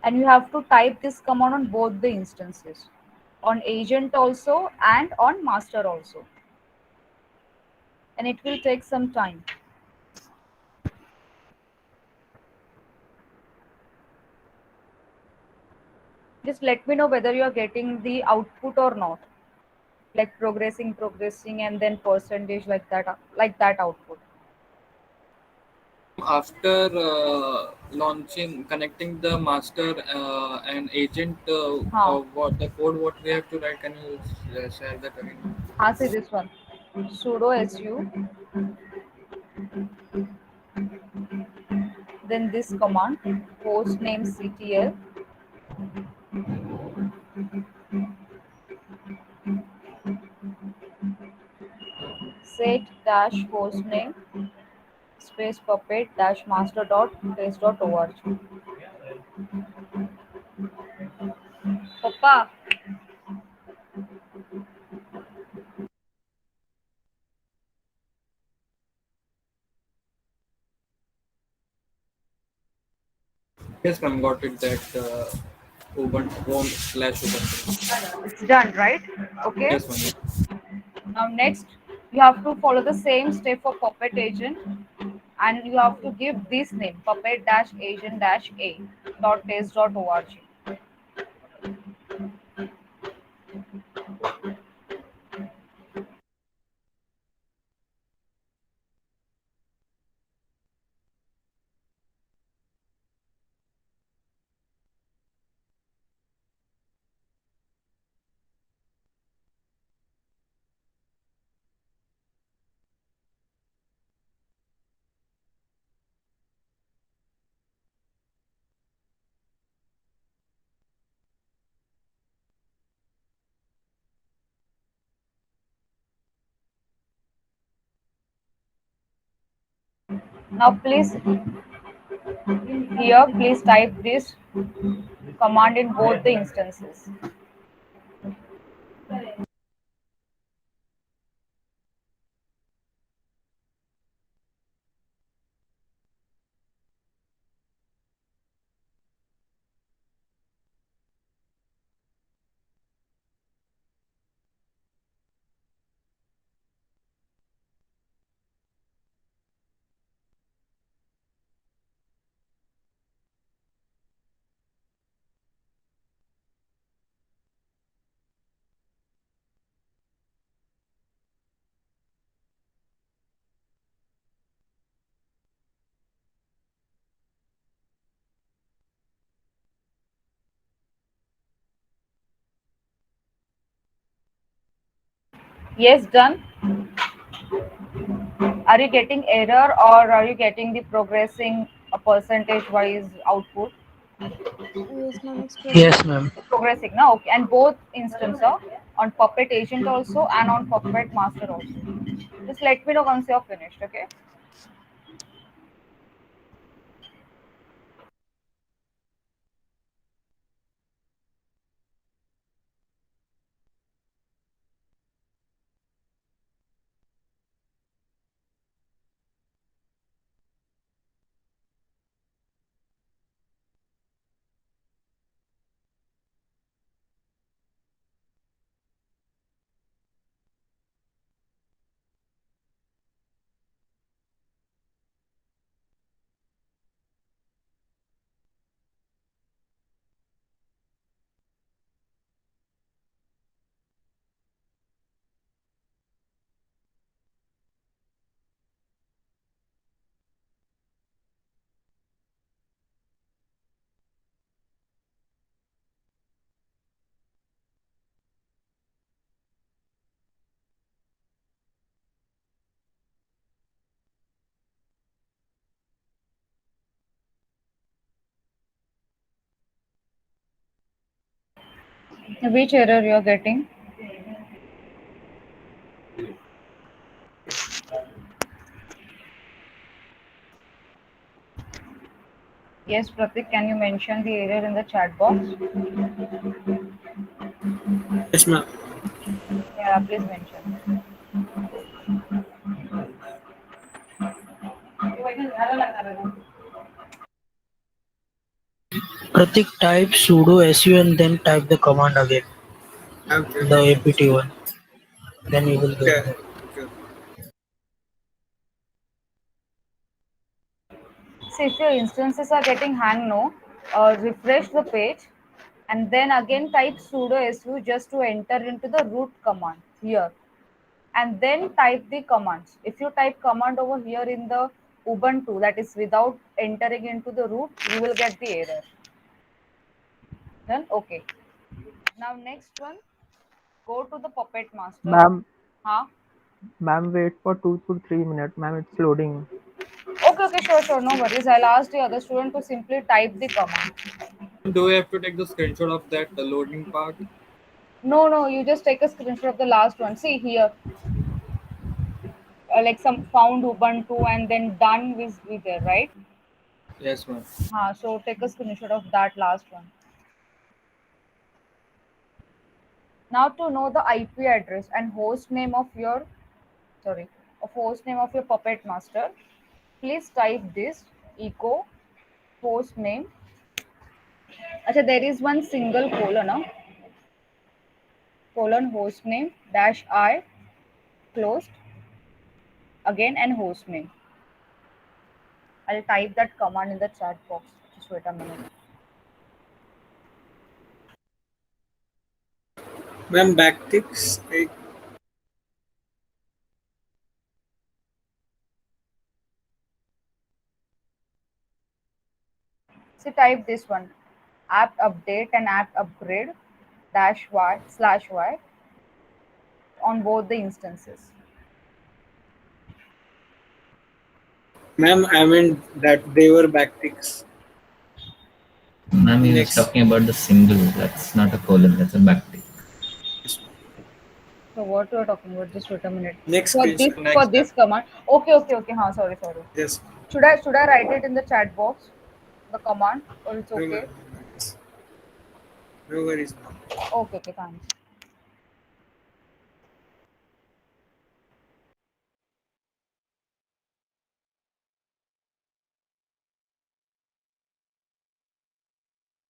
And you have to type this command on both the instances, on agent also and on master also, and it will take some time. Just let me know whether you are getting the output or not, like progressing and then percentage, like that output. After launching, connecting the master and agent, हाँ what the code what we have to write? Can you share that again? हाँ, see this one, sudo su, then this command host name ctl set dash hostname space puppet dash master dot base dot org. Papa, Yes, ma'am. Got it. That Ubuntu home slash Ubuntu. it's done, right? Okay. Yes, ma'am. Now next, you have to follow the same step for Puppet agent, and you have to give this name puppet dash agent dash a dot test dot org. Now please here please type this command in both the instances. Yes, done. Are you getting error or are you getting the progressing percentage wise output? Yes, ma'am, it's Yes, progressing. ma'am. Progressing now. Okay, and both instance are on Puppet Agent also and on Puppet Master also. Just let me know once you're finished. Okay. Which error you're getting? Yes, Pratik, can you mention the error in the chat box? Yes, ma'am. Yeah, please mention. Pratik, type sudo su and then type the command again, Okay. the apt one. Then you will get Okay. that. Okay. See, if your instances are getting hang, no, refresh the page and then again type sudo su just to enter into the root command here, and then type the commands. If you type command over here in the Ubuntu, that is without entering into the root, you will get the error. Then okay. Now next one, go to the Puppet Master. Ma'am, Huh? ma'am, wait for 2 to 3 minutes. Ma'am, it's loading. Okay, okay, sure, sure, no worries. I'll ask the other student to simply type the command. Do we have to take the screenshot of that the loading part? No, no, you just take a screenshot of the last one. See here, like some found Ubuntu and then done will be there, right? Yes, ma'am. So take a screenshot of that last one. Now to know the IP address and host name of your, sorry, of host name of your Puppet Master, please type this echo host name. Acha, there is one single colon, no? Colon host name dash I closed again and host name. I'll type that command in the chat box. Just wait a minute. Ma'am, backticks. So type this one, app update and app upgrade dash y slash y on both the instances. Ma'am, I meant that they were backticks. Ma'am, he was Next. talking about the single. That's not a colon. That's a backtick. So what we are talking about? Just wait a minute. Next For this screenshot. for Next step. this command. Okay. Huh, sorry, sorry. Yes. Should I write it in the chat box? The command, or it's No, okay? ma'am. No worries, ma'am. Okay, thanks.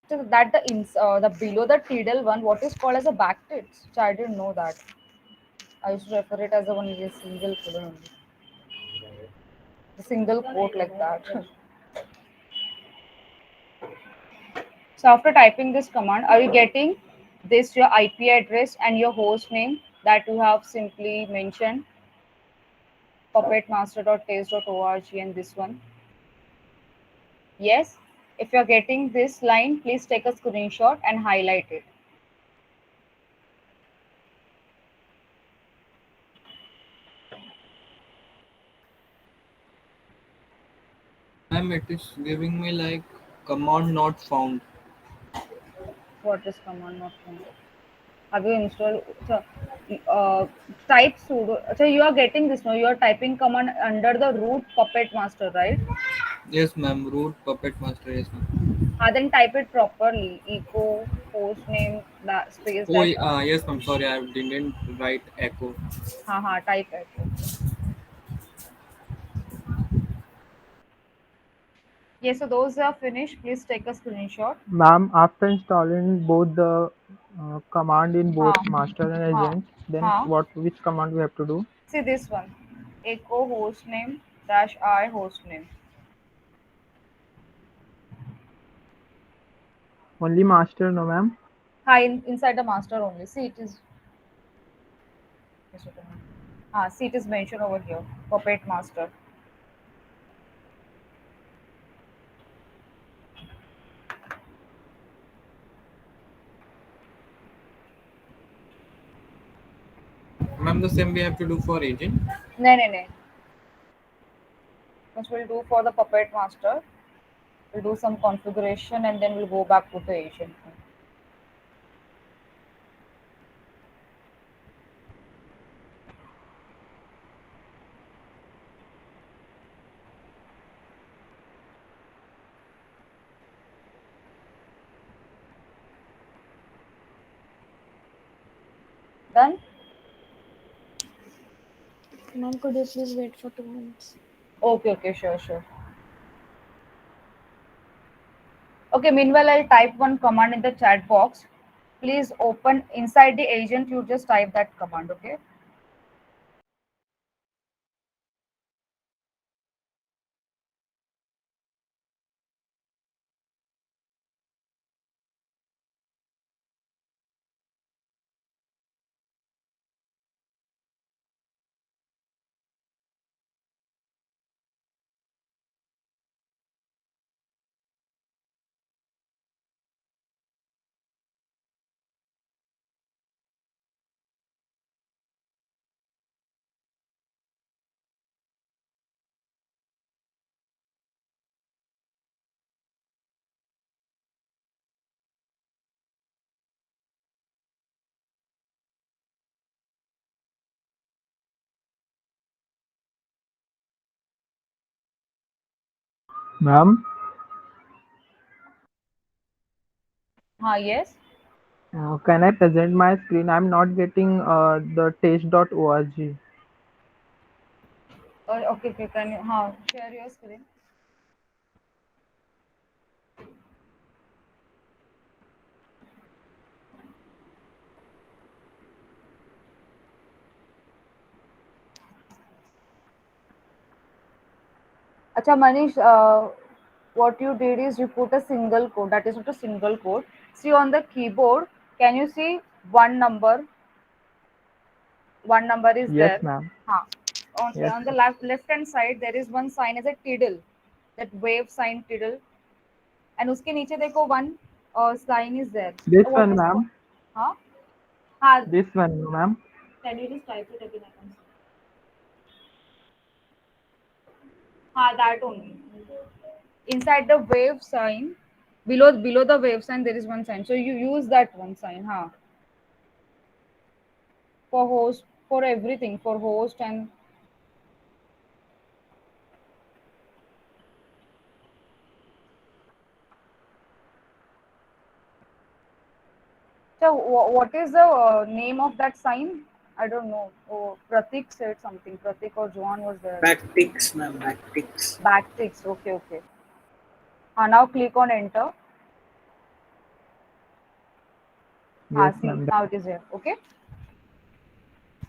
So that the below the title one, what is called as a backtick? So I didn't know that. I used to refer it as a one is a single colon only. The single quote like that. So after typing this command, are you getting this your IP address and your host name that you have simply mentioned puppetmaster.taste.org and this one? Yes. If you're getting this line, please take a screenshot and highlight it. Ma'am, it is giving me like command not found. What is command not found? Have you installed? So, type sudo. So you are getting this now. You are typing command under the root Puppet Master, right? Yes, ma'am. Root Puppet Master. Yes, ma'am. Then type it properly. Echo host name space Oh, dash r. yes, ma'am. Sorry, I didn't write echo. Type echo. Yes, so those are finished. Please take a screenshot. Ma'am, after installing both the command in both हाँ master and हाँ agent, then हाँ which command we have to do? See this one. Echo hostname dash I hostname. Only master, no, ma'am. Inside the master only. See it is. See it is mentioned over here. Puppet master. Ma'am, the same we have to do for agent. No. First we'll do for the puppet master. We'll do some configuration and then we'll go back to the agent. Done? Ma'am, could you please wait for 2 minutes? Okay, sure. Okay, meanwhile I'll type one command in the chat box. Please open inside the agent, you just type that command, okay? Ma'am, Yes. can I present my screen? I'm not getting the taste.org. Okay, can you share your screen? Acha Manish, what you did is you put a single code. That is not a single code. See on the keyboard, can you see one number? One number is Yes, there. ma'am. हाँ. Yes, On the left hand side there is one sign as a tiddle, that wave sign tiddle, and उसके नीचे देखो one sign is there. this What one, is ma'am. हाँ हाँ? This one, no, ma'am. Can you just type it again? I can see. That only. Inside the wave sign, below the wave sign there is one sign. So you use that one sign. For host, for everything, for host and so what is the name of that sign? I don't know. Oh, Pratik said something. Pratik or Johan was there. Backticks, ma'am. Backticks. Backticks. Okay. Now click on enter. Yes, See, ma'am. now it is here. Okay.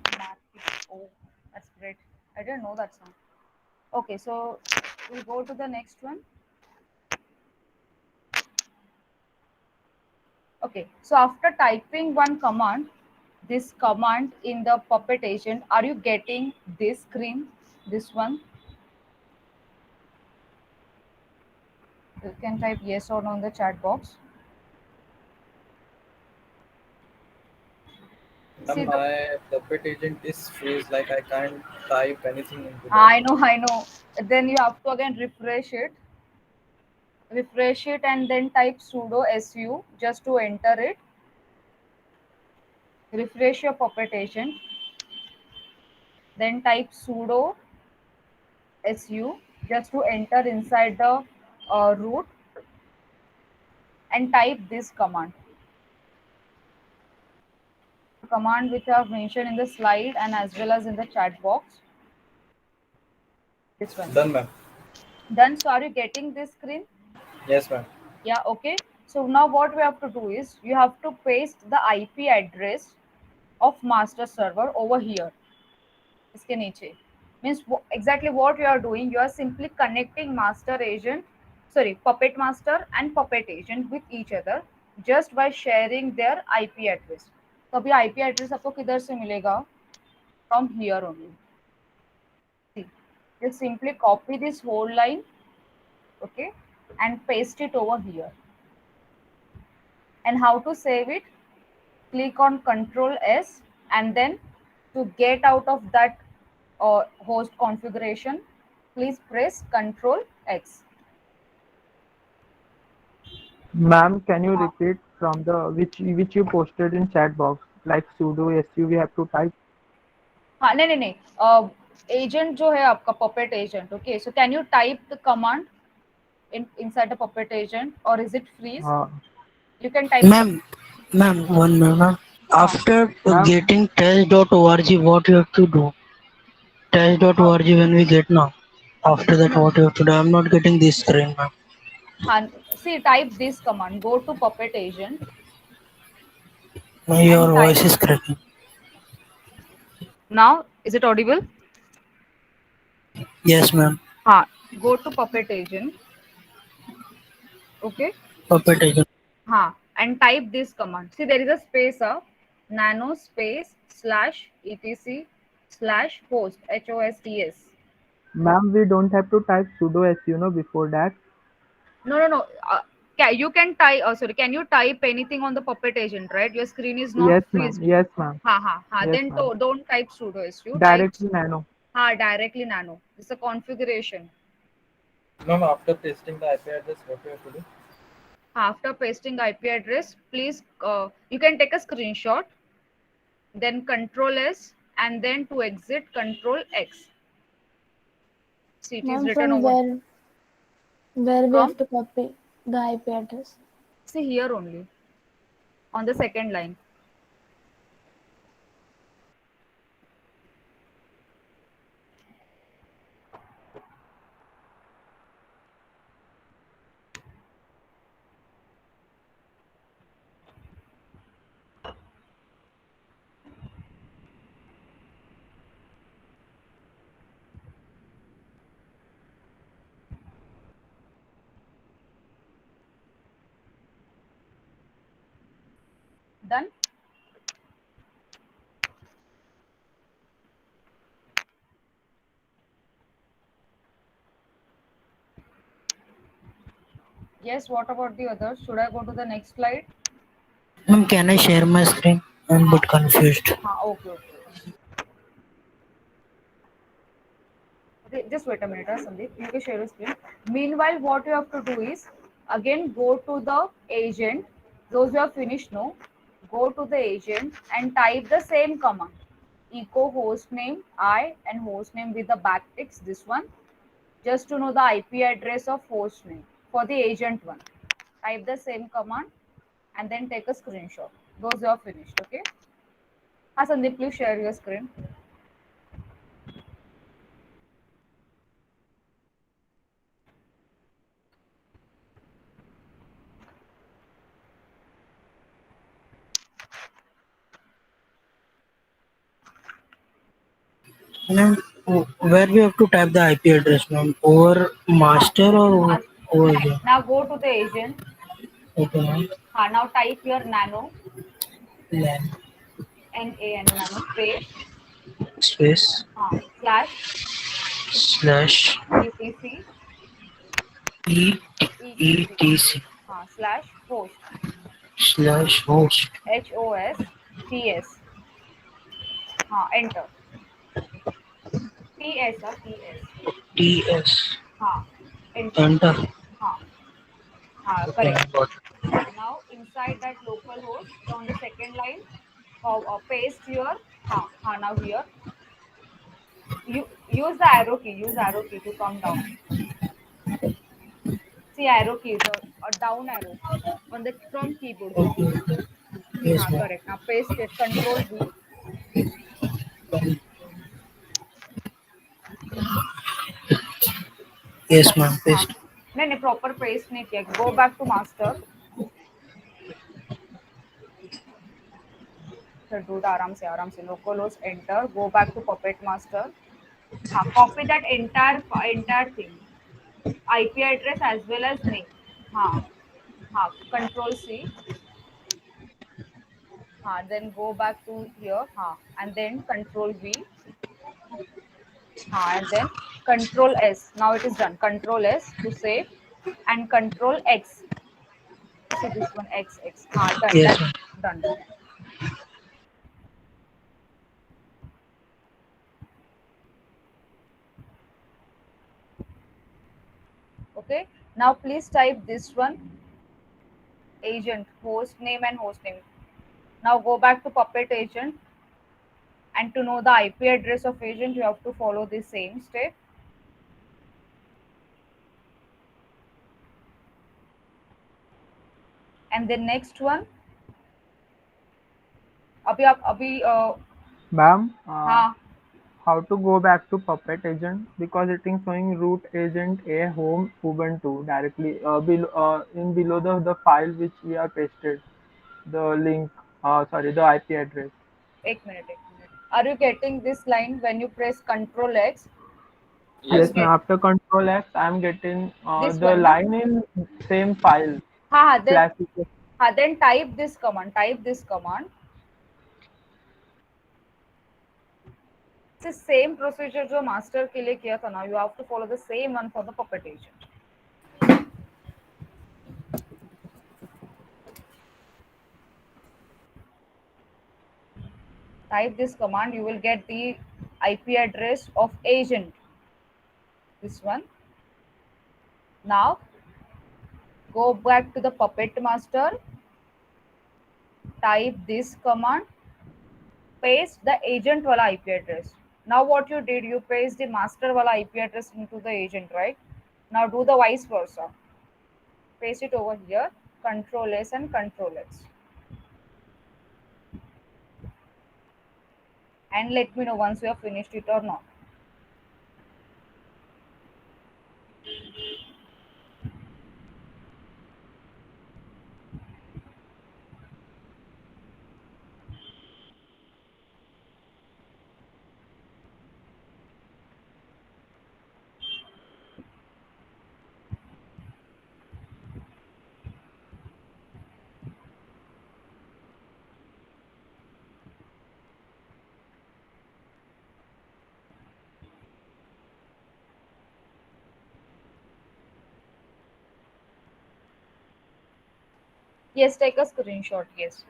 Backticks. Oh, that's great. I didn't know that sound. Okay, so we'll go to the next one. Okay, so after typing one command, this command in the Puppet agent, are you getting this screen? This one? You can type yes or no in the chat box. See My Puppet agent is freeze. Like I can't type anything into that. I know. Then you have to again refresh it. refresh it and then type sudo su just to enter it. Refresh your Puppet agent, then type sudo su just to enter inside the root and type this command. Command which I have mentioned in the slide and as well as in the chat box. This one. Done, ma'am. Done. So are you getting this screen? Yes, ma'am. Yeah, okay. So now what we have to do is you have to paste the IP address of master server over here. इसके नीचे. Means exactly what you are doing, you are simply connecting master agent, puppet master and puppet agent with each other just by sharing their IP address. तो अभी IP address आपको किधर से मिलेगा? From here only. See, just simply copy this whole line, okay, and paste it over here. And how to save it? Click on Control S and then to get out of that host configuration, please press Control X. Ma'am, can you repeat from the which you posted in chat box, like sudo su we have to type? हाँ नहीं agent जो है आपका puppet agent, okay, so can you type the command inside the puppet agent or is it freeze? You can type. Ma'am, one minute, ma'am. After getting test.org, what you have to do? Test.org when we get now. After that, what you have to do? I'm not getting this screen, ma'am. See, type this command. Go to Puppet agent. Your voice is cracking. Now, is it audible? Yes, ma'am. Go to Puppet agent. Okay. Puppet agent. And type this command. See, there is a space of nano space /etc/host HOSTS. Ma'am, we don't have to type sudo su before that. No. You can type. Can you type anything on the Puppet agent? Right, your screen is not freezed. Yes, ma'am. Yes, then don't type sudo su. Directly nano. Directly nano. It's a configuration. Ma'am, after pasting the IP address, what you have to do? After pasting IP address, please you can take a screenshot, then Control S, and then to exit Control X. See, it is written over. Where we have to copy the IP address? See here only, on the second line. Done? Yes, what about the others? Should I go to the next slide? Ma'am, can I share my screen? I'm a bit confused. Okay. Just wait a minute, Sandeep. You can share your screen. Meanwhile, what you have to do is, again, go to the agent. Those who have finished, no? Go to the agent and type the same command. Echo hostname I and hostname with the backticks, this one. Just to know the IP address of hostname for the agent one. Type the same command and then take a screenshot. Those who have finished, okay? Sandeep, please share your screen. Ma'am, where we have to type the IP address, ma'am? Over master or over here? Now go to the agent. Okay, ma'am. Now type your nano. Lan. N-A-N, nano space. Slash. etc. etc. /host. /host. HOSTS. Enter. TS. TS. Enter. Correct. Now inside that local host on the second line, paste here. Now here. You use the arrow key. Use arrow key to come down. See arrow key, a down arrow on the from keyboard. Yes, ma'am. Correct. Now paste it. Control V. Yes, ma'am. Paste. नहीं proper paste नहीं किया. Go back to master. So do it आराम से. Localhost enter. Go back to puppet master. Copy that entire thing. IP address as well as name. Control C. Then go back to here. And then Control V. And then Control S. Now it is done. Control S to save. And Control X. See this one X. Done. Yes, That's ma'am. done. Okay. Now please type this one. Agent, host name and host name. Now go back to Puppet agent. And to know the IP address of agent, you have to follow the same step. And the next one. Ma'am, हाँ how to go back to Puppet agent, because it is showing root agent A home Ubuntu directly below the file which we are pasted the link, the IP address. एक minute. Are you getting this line when you press Control X? Yes, Yes, ma'am. ma'am. After Control X, I am getting This the one, na? line in same file. Then Slash. then type this command. It's the same procedure जो master के लिए किया था ना. You have to follow the same one for the Puppet agent. Type this command. You will get the IP address of agent. This one. Now go back to the Puppet master. Type this command. Paste the agent wala IP address. Now what you did, you paste the master wala IP address into the agent, right? Now do the vice versa. Paste it over here. Control S and Control X. And let me know once you have finished it or not. Yes, take a screenshot. Yes.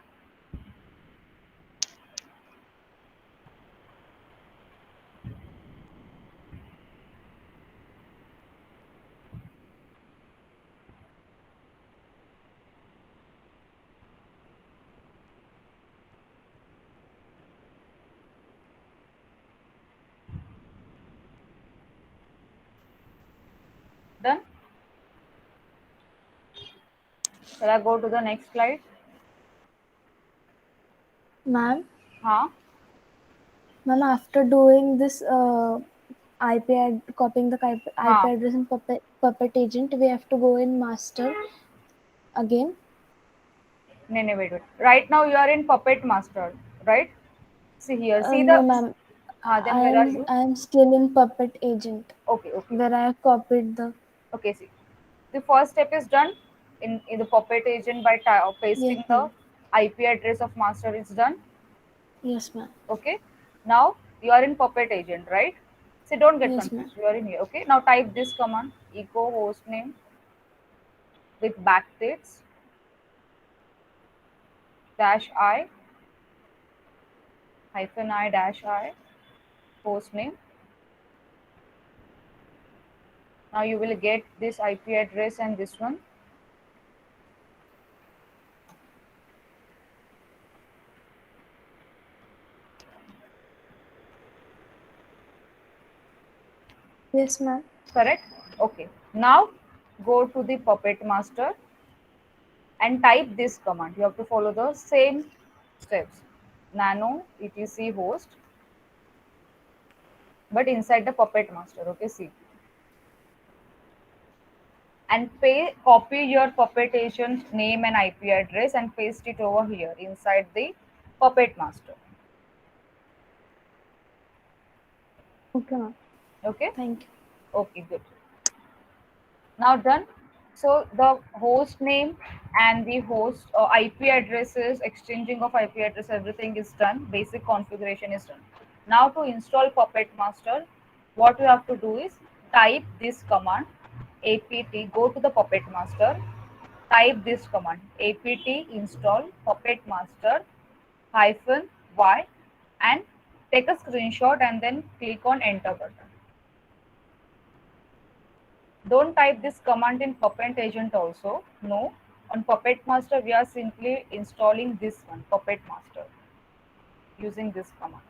Done? Shall I go to the next slide? Ma'am, Ma'am, after doing this copying the IP address in Puppet agent, we have to go in master again. No, wait. Right now you are in Puppet master, right? See here. See No, the. ma'am. Then where are you? I am still in Puppet agent. Okay. Where I have copied the. Okay, see. The first step is done in the Puppet agent by pasting Yes, the ma'am. IP address of master is done. Yes, ma'am. Okay. Now you are in Puppet agent, right? So don't get Yes, confused. You are in here. Okay. Now type this command: echo hostname with backdates -i -i -i hostname. Now you will get this IP address and this one. Yes, ma'am. Correct? Okay. Now go to the Puppet Master and type this command. You have to follow the same steps. Nano etc host, but inside the Puppet Master. Okay, see. And copy your Puppet agent name and IP address and paste it over here inside the Puppet Master. Okay, ma'am. Okay? Thank you. Okay, good. Now done. So the host name and the host IP addresses, exchanging of IP address, everything is done. Basic configuration is done. Now to install Puppet Master, what you have to do is type this command apt, go to the Puppet Master, type this command apt install Puppet Master hyphen y, and take a screenshot and then click on enter button. Don't type this command in Puppet agent also. No. On Puppet Master, we are simply installing this one, Puppet Master, using this command.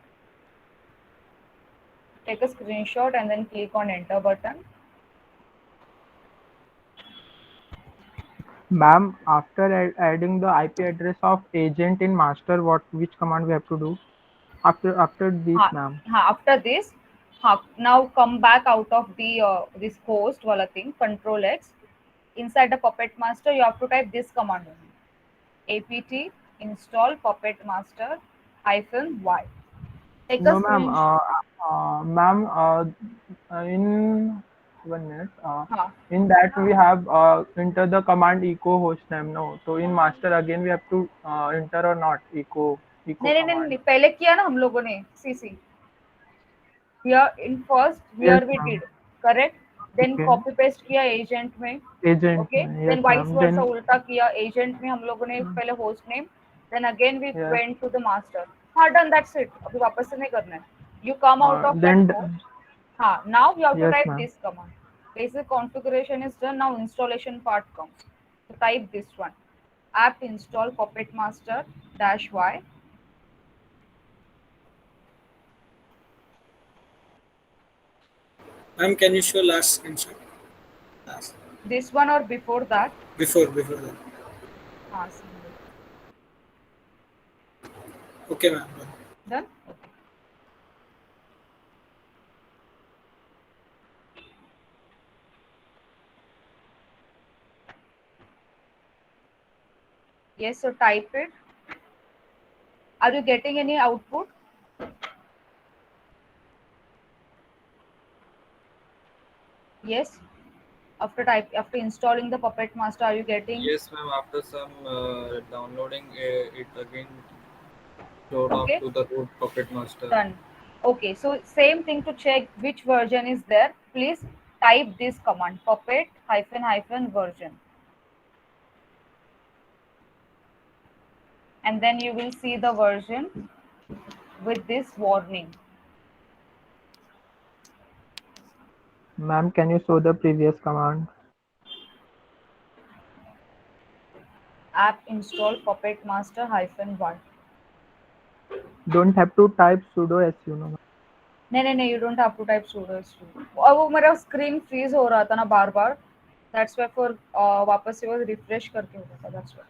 Take a screenshot and then click on enter button. Ma'am, after adding the IP address of agent in master, which command we have to do? After this, ma'am. After this, now come back out of the this host wala thing, Control X. Inside the Puppet Master, you have to type this command only. Apt install Puppet Master hyphen y. Take a No, ma'am. screenshot. Ma'am, in 1 minute. हाँ, In that we have enter the command echo hostname. No, so in master again we have to enter or not echo नहीं नहीं नहीं command. नहीं, पहले किया ना हम लोगों ने सी here in first Yes, here we ma'am. did correct, then Okay. copy paste किया agent में. Agent. Okay, Yes, then vice ma'am. versa Then उल्टा किया agent में हम लोगों ने पहले host name, then again we yes. went to the master. हाँ, done, that's it. अभी वापस से नहीं करना है. You come out of that Then host. हाँ, now you have to yes, type ma'am. this command. Basic configuration is done. Now installation part comes. So type this one. Apt install Puppet Master -y. Ma'am, can you show last screenshot? Last. This one or before that? Before that. हाँ, Okay, ma'am. done. Okay. Yes, so type it. Are you getting any output? Yes. After installing the Puppet Master, are you getting? Yes, ma'am. After some downloading, it again showed Okay. off to the root Puppet Master. Done. Okay, so same thing to check which version is there. Please type this command puppet -- version. And then you will see the version with this warning. Ma'am, can you show the previous command? App install Puppet Master -1. Don't have to type sudo su, no, ma'am. नहीं, you don't have to type sudo su. और वो मेरा screen freeze हो रहा था ना बार. That's why for वापस से वो रिफ्रेश करके हो रहा था. That's why.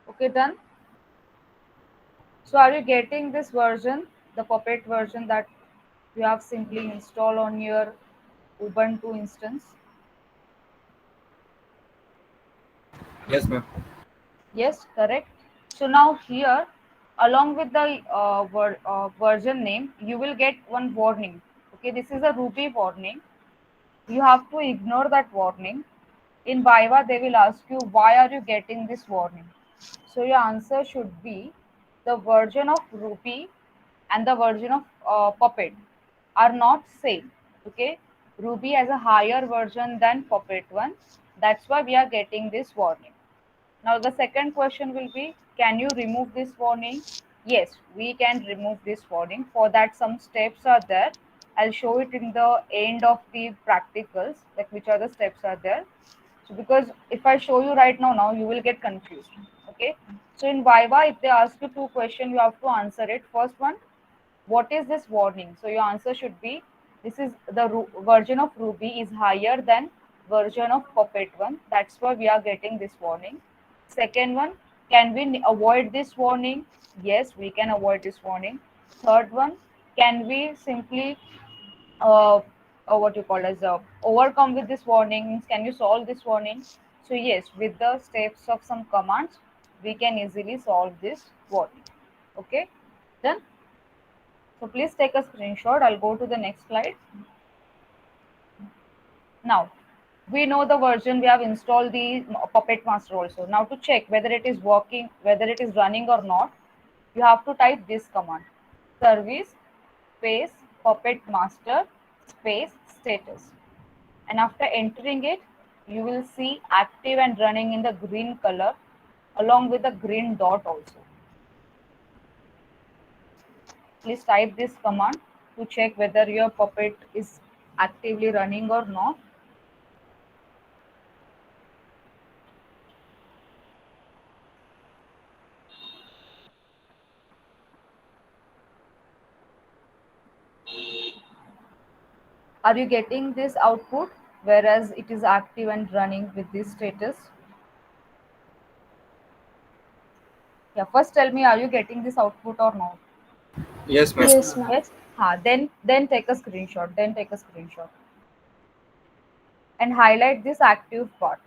Okay, done. So are you getting this version, the Puppet version that you have simply installed on your Ubuntu instance? Yes, ma'am. Yes, correct. So now here, along with the version name, you will get one warning. Okay, this is a Ruby warning. You have to ignore that warning. In Viva, they will ask you, why are you getting this warning? So your answer should be the version of Ruby and the version of Puppet are not same. Okay, Ruby has a higher version than Puppet one. That's why we are getting this warning. Now the second question will be, can you remove this warning? Yes, we can remove this warning. For that, some steps are there. I'll show it in the end of the practicals, like which are the steps are there. So because if I show you right now, you will get confused. Okay. So in Viva, if they ask you two questions, you have to answer it. First one, what is this warning? So your answer should be, this is the version of Ruby is higher than version of Puppet 1. That's why we are getting this warning. Second one, can we avoid this warning? Yes, we can avoid this warning. Third one, can we simply what you call as overcome with this warning? Can you solve this warning? So yes, with the steps of some commands, we can easily solve this warning. Okay, done. So please take a screenshot. I'll go to the next slide. Now, we know the version, we have installed the Puppet Master also. Now to check whether it is working, whether it is running or not, you have to type this command: service space Puppet Master space status. And after entering it, you will see active and running in the green color along with the green dot also. Please type this command to check whether your Puppet is actively running or not. Are you getting this output whereas it is active and running with this status? Yeah, first tell me, are you getting this output or not? Yes, ma'am. Yes, ma'am. Yes. Then take a screenshot. Then take a screenshot and highlight this active part.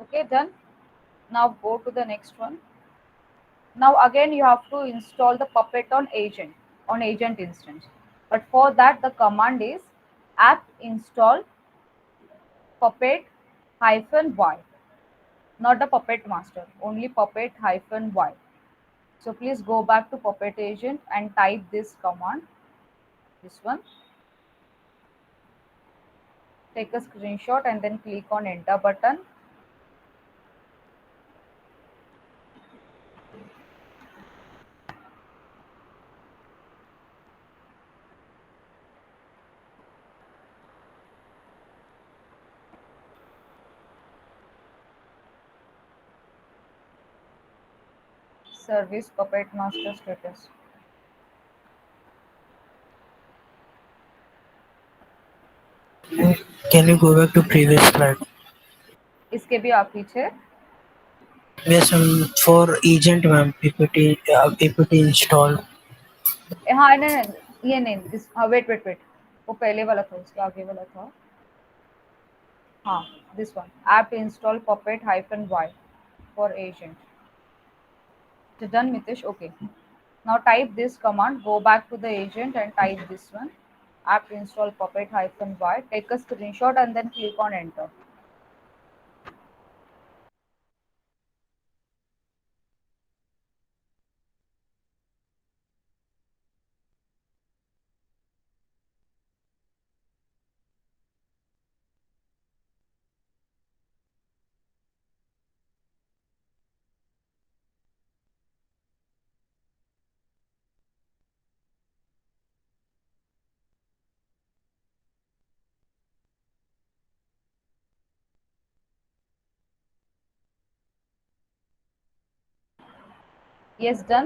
Okay, done. Now go to the next one. Now again you have to install the Puppet on agent instance. But for that the command is apt install puppet -y, not the Puppet Master, only Puppet -y. So please go back to Puppet agent and type this command, this one. Take a screenshot and then click on enter button. Service Puppet Master status. Can you go back to previous slide? इसके भी आप पीछे. Yes, for agent ma'am, ppt install. हाँ नहीं ये नहीं this. हाँ wait वो पहले वाला था, उसके आगे वाला था. हाँ, this one, apt install puppet -y for agent. It's done, Mitish? Okay. Now type this command, go back to the agent and type this one, apt install puppet -y. Take a screenshot and then click on enter. Yes, done.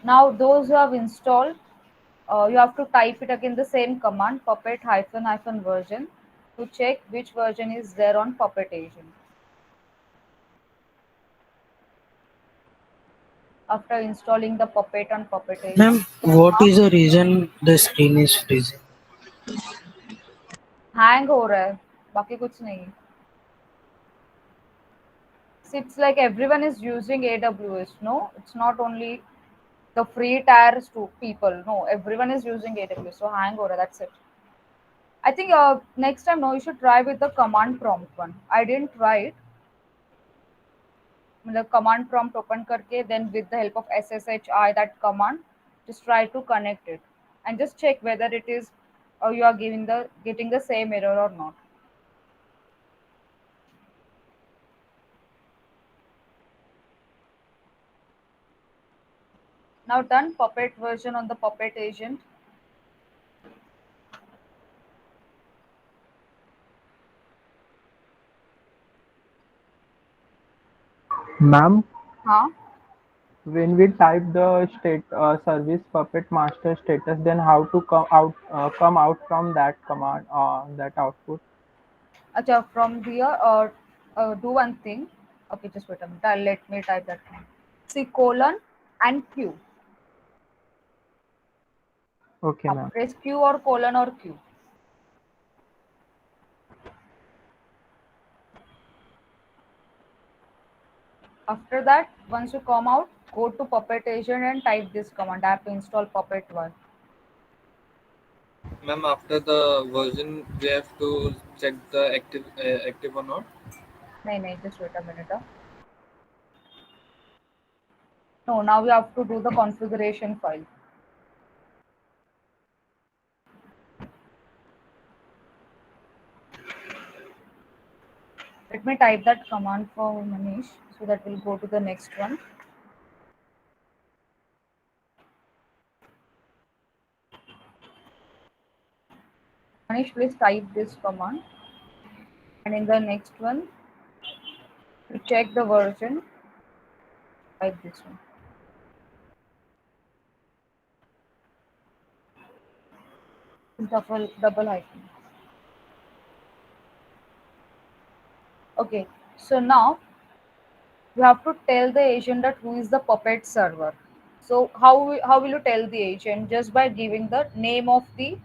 Now those who have installed, you have to type it again the same command, puppet -- version, to check which version is there on Puppet agent. After installing the Puppet on Puppet agent. Ma'am, what is the reason the screen is freezing? Hang हो रहा है, बाकी कुछ नहीं. it's like everyone is using AWS. No, it's not only the free tiers to people. No, everyone is using AWS. So hang over. That's it. I think next time, no, you should try with the command prompt one. I didn't try it. The command prompt open करके then with the help of SSHI that command just try to connect it and just check whether it is or you are getting the same error or not. Now done Puppet version on the Puppet agent. Ma'am, Huh? when we type the state service puppet master status, then how to come out from that command that output? Acha, from here do one thing. Okay, just wait a minute. Let me type that. See colon and Q. Okay, ma'am. Press Q or colon or Q. After that, once you come out, go to Puppet agent and type this command app install Puppet 1. Ma'am, after the version, we have to check the active or not. No, just wait a minute. No, now we have to do the configuration file. Let me type that command for Manish so that we'll go to the next one. Manish, please type this command. And in the next one, to check the version, type this one. Double hyphen. Okay, so now you have to tell the agent that who is the Puppet server. So how will you tell the agent? Just by giving the name of the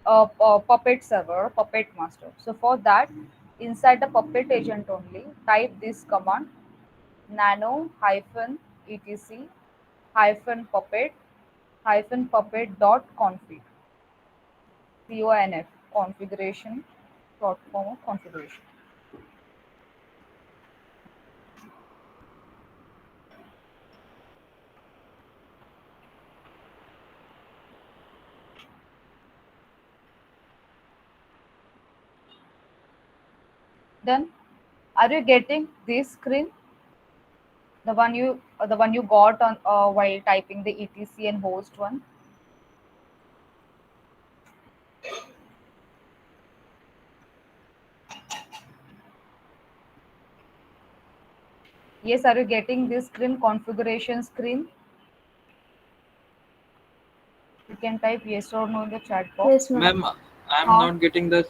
Puppet server, Puppet master. So for that, inside the Puppet agent only, type this command nano hyphen etc hyphen puppet dot config conf configuration dot form of configuration. Then, are you getting this screen? The one you got on while typing the etc and host one. Yes, are you getting this screen, configuration screen? You can type yes or no in the chat box. Yes, ma'am. Ma'am, I'm हाँ not getting the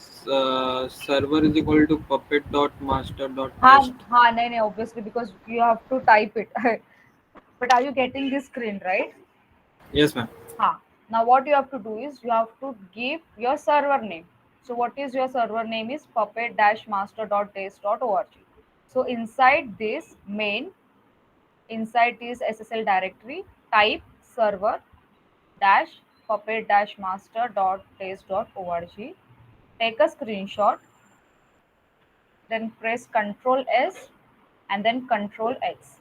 server is equal to puppet.master.test. हाँ नहीं obviously because you have to type it. But are you getting this screen, right? Yes, ma'am. हाँ. Now what you have to do is you have to give your server name. So what is your server name is puppet-master.test.org. So inside this main, inside this SSL directory, type server dash puppet-master.test.org. Take a screenshot, then press Ctrl S and then Ctrl X.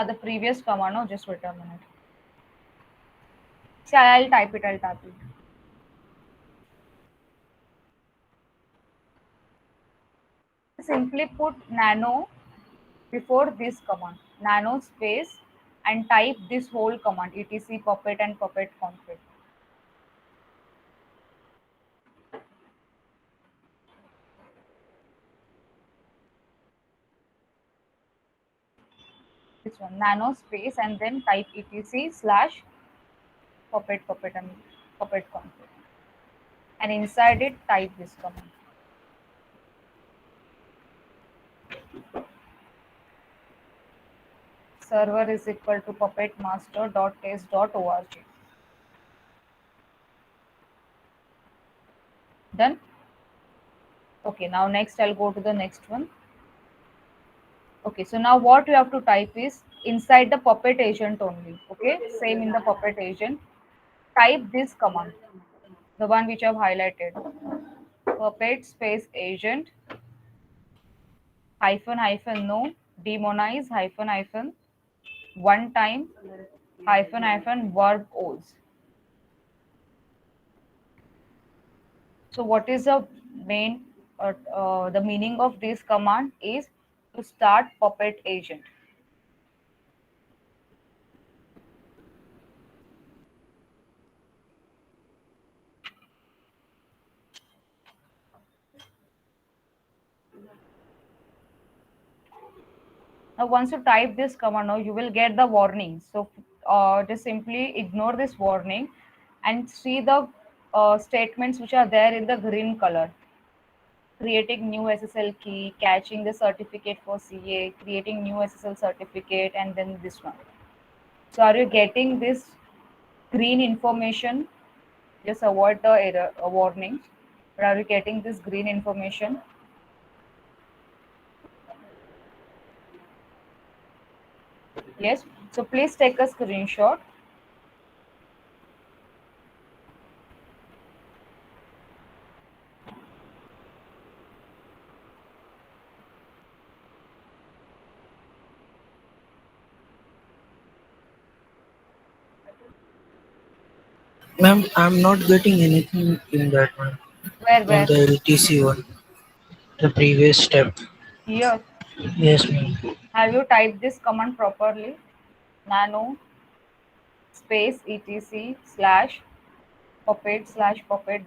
The previous command, no, just wait a minute. See, I'll type it. Simply put nano before this command, nano space, and type this whole command, etc puppet and puppet config. This one, nano space, and then type etc slash puppet and puppet config. And inside it, type this command. Server is equal to puppetmaster.test.org. Done. Okay, now next I'll go to the next one. Okay, so now what you have to type is inside the Puppet agent only. Okay, same in the Puppet agent. Type this command, the one which I've highlighted. Puppet space agent hyphen hyphen no demonize hyphen hyphen one time hyphen hyphen verb os. So what is the main the meaning of this command is to start Puppet agent. Now once you type this command, now you will get the warning. So just simply ignore this warning and see the statements which are there in the green color. Creating new SSL key, catching the certificate for CA, creating new SSL certificate, and then this one. So are you getting this green information? Just avoid the error warning. But are you getting this green information? Yes. So please take a screenshot. Ma'am, I'm not getting anything in that one. Where, On where? the LTC one, the previous step. Here. Yes, ma'am. Have you typed this command properly? Nano space etc slash puppet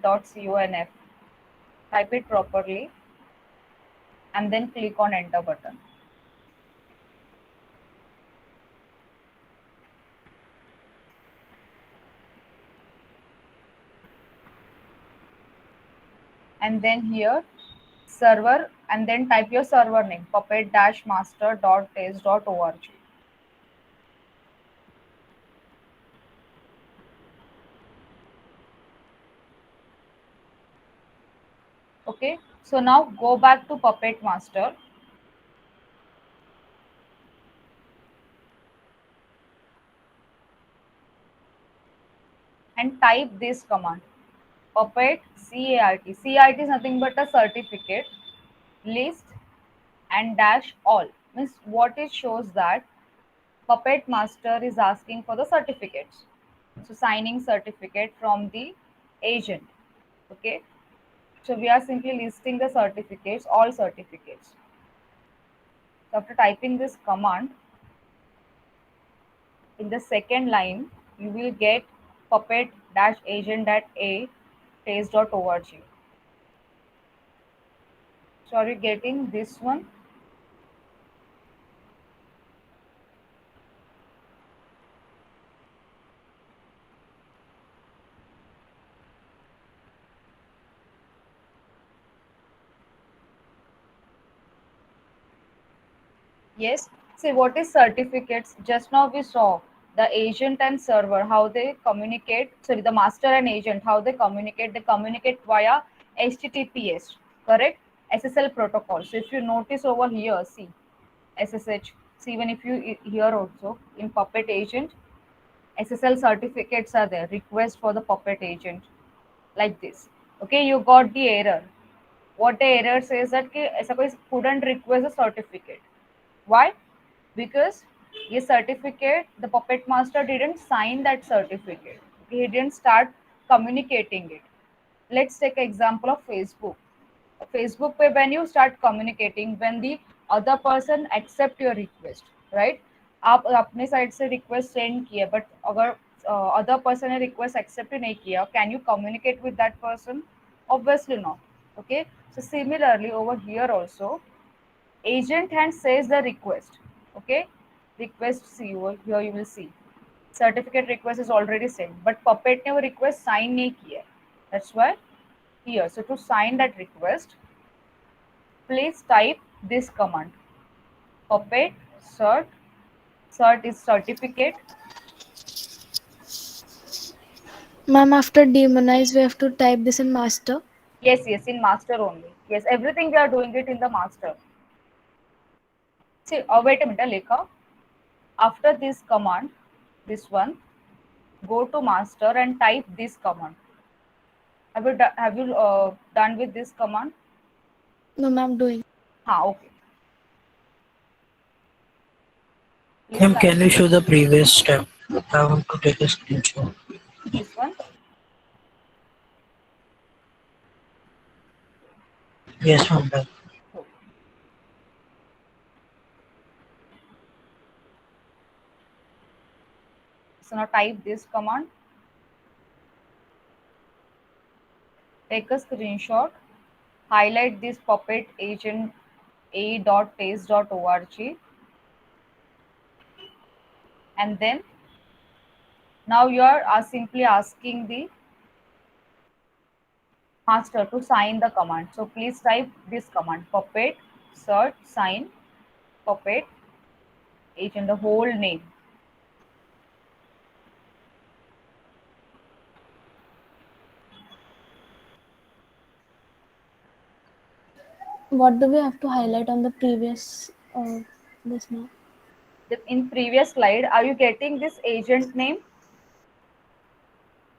dot conf. Type it properly and then click on enter button. And then here server and then type your server name puppet-master.test.org. Okay, so now go back to Puppet Master and type this command puppet cart is nothing but a certificate list and dash all. Means what it shows that Puppet Master is asking for the certificates. So signing certificate from the agent. Okay. So we are simply listing the certificates, all certificates. So after typing this command, in the second line, you will get puppet-agent.a taste.org. So are you getting this one? Yes. See what is certificates? Just now we saw the agent and server, how they communicate. Sorry, the master and agent, how they communicate. They communicate via HTTPS, correct? SSL protocol. So if you notice over here, see SSH. See even if you here also in Puppet agent, SSL certificates are there. Request for the Puppet agent, like this. Okay, you got the error. What the error says that ऐसा कोई couldn't request a certificate. Why? Because a certificate, the Puppet Master didn't sign that certificate. He didn't start communicating it. Let's take an example of Facebook. Facebook पे when you start communicating, when the other person accept your request, right? आप अपने side से request send किया, but अगर other person ने request accept नहीं किया, can you communicate with that person? Obviously not. Okay. So similarly over here also, agent hand says the request. Okay, request see over here you will see certificate request is already sent, but Puppet ने वो request sign नहीं किया. That's why here. So to sign that request, please type this command puppet cert is certificate. Ma'am, after demonize, we have to type this in master. Yes, in master only. Yes, everything we are doing it in the master. See, wait a minute, Lekha. After this command, this one, go to master and type this command. Have you done with this command? No, ma'am, doing. Okay. Please Ma'am, type can you show the previous step? I want to take a screenshot. this one. Yes, ma'am. Done. Okay. So now type this command. Take a screenshot. Highlight this puppet agent a.taste.org, and then now you are simply asking the master to sign the command. So please type this command: puppet search sign puppet agent, the whole name. What do we have to highlight on the previous this now? In previous slide, are you getting this agent name?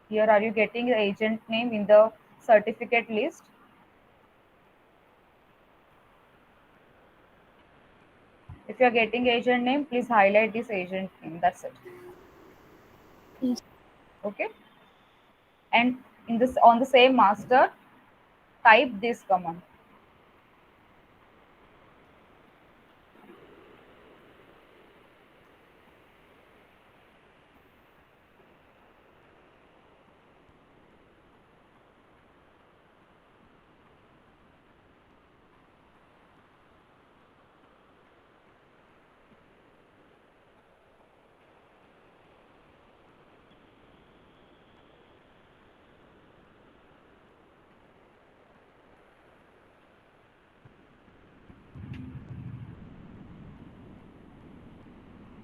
Here, are you getting the agent name in the certificate list? If you are getting agent name, please highlight this agent name. That's it. Yes. Okay. And in this on the same master, type this command.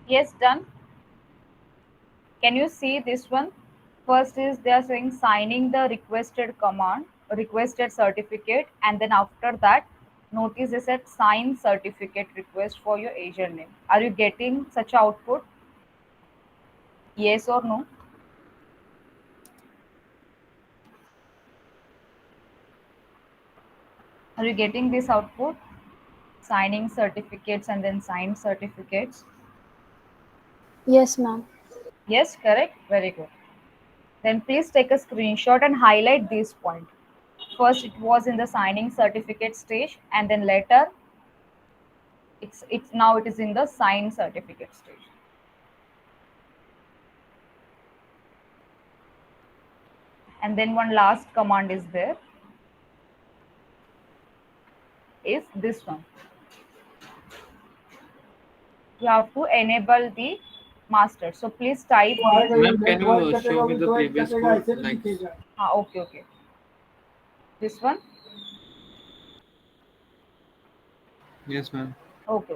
Yes, done. Can you see this one? First is they are saying signing the requested command, requested certificate, and then after that, notice they said sign certificate request for your agent name. Are you getting such output? Yes or no? Are you getting this output? Signing certificates and then signed certificates. Yes, ma'am. Yes, correct. Very good. Then please take a screenshot and highlight this point. First, it was in the signing certificate stage, and then later, it's now it is in the signed certificate stage. And then one last command is there. Is this one? You have to enable the master. So please type. Ma'am, can you show me the previous code? Like, Okay, okay. This one. yes, ma'am. Okay.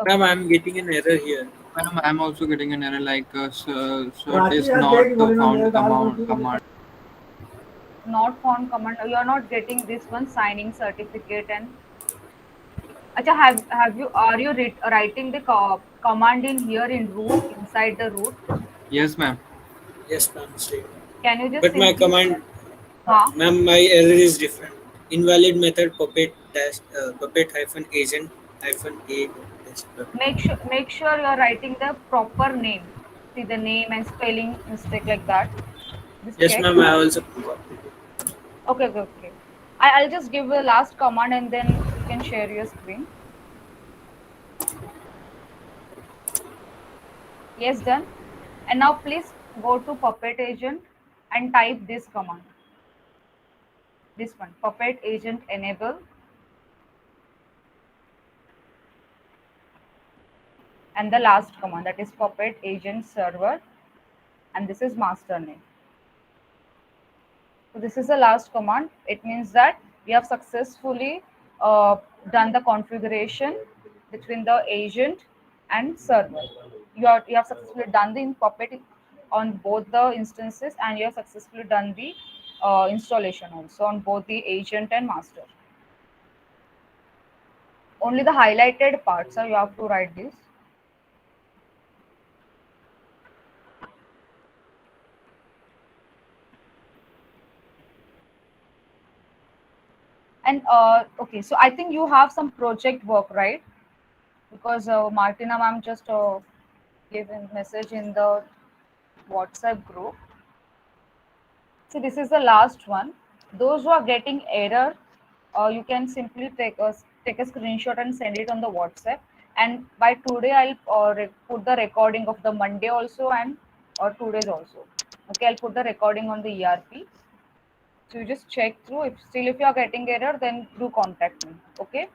Ma'am, I'm getting an error here. Ma'am, I'm also getting an error like cert is not found command. Not found command. You are not getting this one signing certificate and. Acha, have you are you writing the command in here in root inside the root? Yes, ma'am. Yes, ma'am. Straight. Can you just But my simply command, huh? ma'am, my error is different. Invalid method puppet dash puppet hyphen agent hyphen a dash puppet. Make sure you are writing the proper name. See the name and spelling mistake like that. Just Yes, check. ma'am. I also. Okay, okay, okay. I'll just give the last command and then you can share your screen. Yes, done. And now please go to Puppet Agent and type this command. This one, Puppet Agent enable. and the last command, that is puppet agent server, and this is master name. So this is the last command. It means that we have successfully done the configuration between the agent and server. You have successfully done the puppet on both the instances, and you have successfully done the installation also on both the agent and master. Only the highlighted parts, you have to write this. And okay, so I think you have some project work, right? Because Martina ma'am just gave a message in the WhatsApp group. So this is the last one. Those who are getting error, you can simply take a screenshot and send it on the WhatsApp. And by today, I'll put the recording of the Monday also and or today's also. Okay, I'll put the recording on the ERP. So you just check through. If you are getting error, then do contact me. Okay.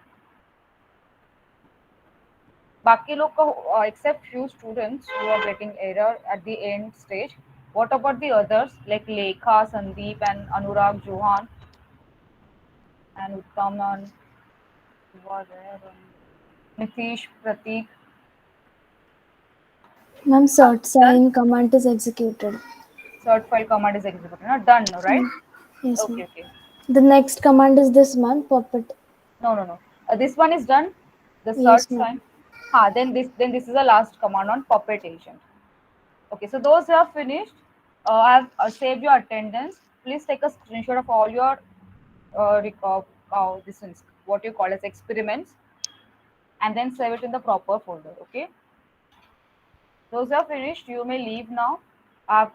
बाकी लोग को except few students who are getting error at the end stage. What about the others like Lekha, Sandeep, and Anurag, Johan, and Uttam, and who are there? Nitish, Pratik. Ma'am, cert sign command is executed. Cert file command is executed. Not done, right? Yes, Okay, ma'am. okay. The next command is this, ma'am, puppet. No. This one is done. The Yes, cert ma'am. sign. Then this is the last command on puppet agent. Okay, so those who have finished, have saved your attendance. Please take a screenshot of all your this is what you call as experiments, and then save it in the proper folder. Okay. Those who have finished, you may leave now. I've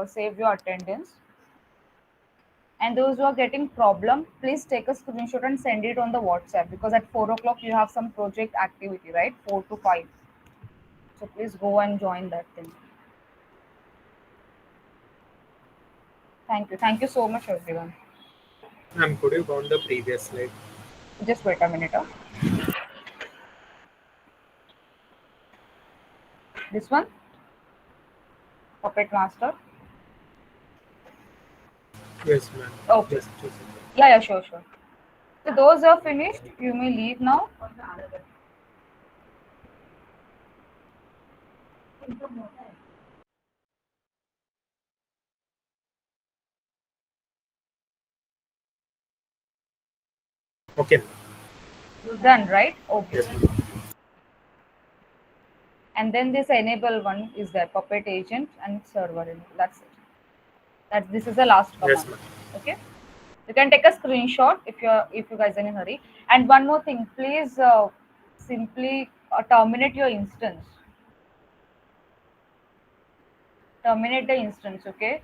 saved your attendance. And those who are getting problem, please take a screenshot and send it on the WhatsApp, because at 4 o'clock you have some project activity, right? 4 to 5. So please go and join that thing. Thank you. Thank you so much, everyone. Ma'am, could you go on the previous slide? Just wait a minute. This one? Puppet Master? Yes, ma'am. Okay. Just Yeah, sure. So those are finished. You may leave now. okay. Done, right? Okay. Yes, ma'am. And then this enable one is there, puppet agent and server enable. That's it. This is the last command. Yes, ma'am. Okay. You can take a screenshot if you guys are in a hurry. And one more thing, please simply terminate your instance. Terminate the instance, okay?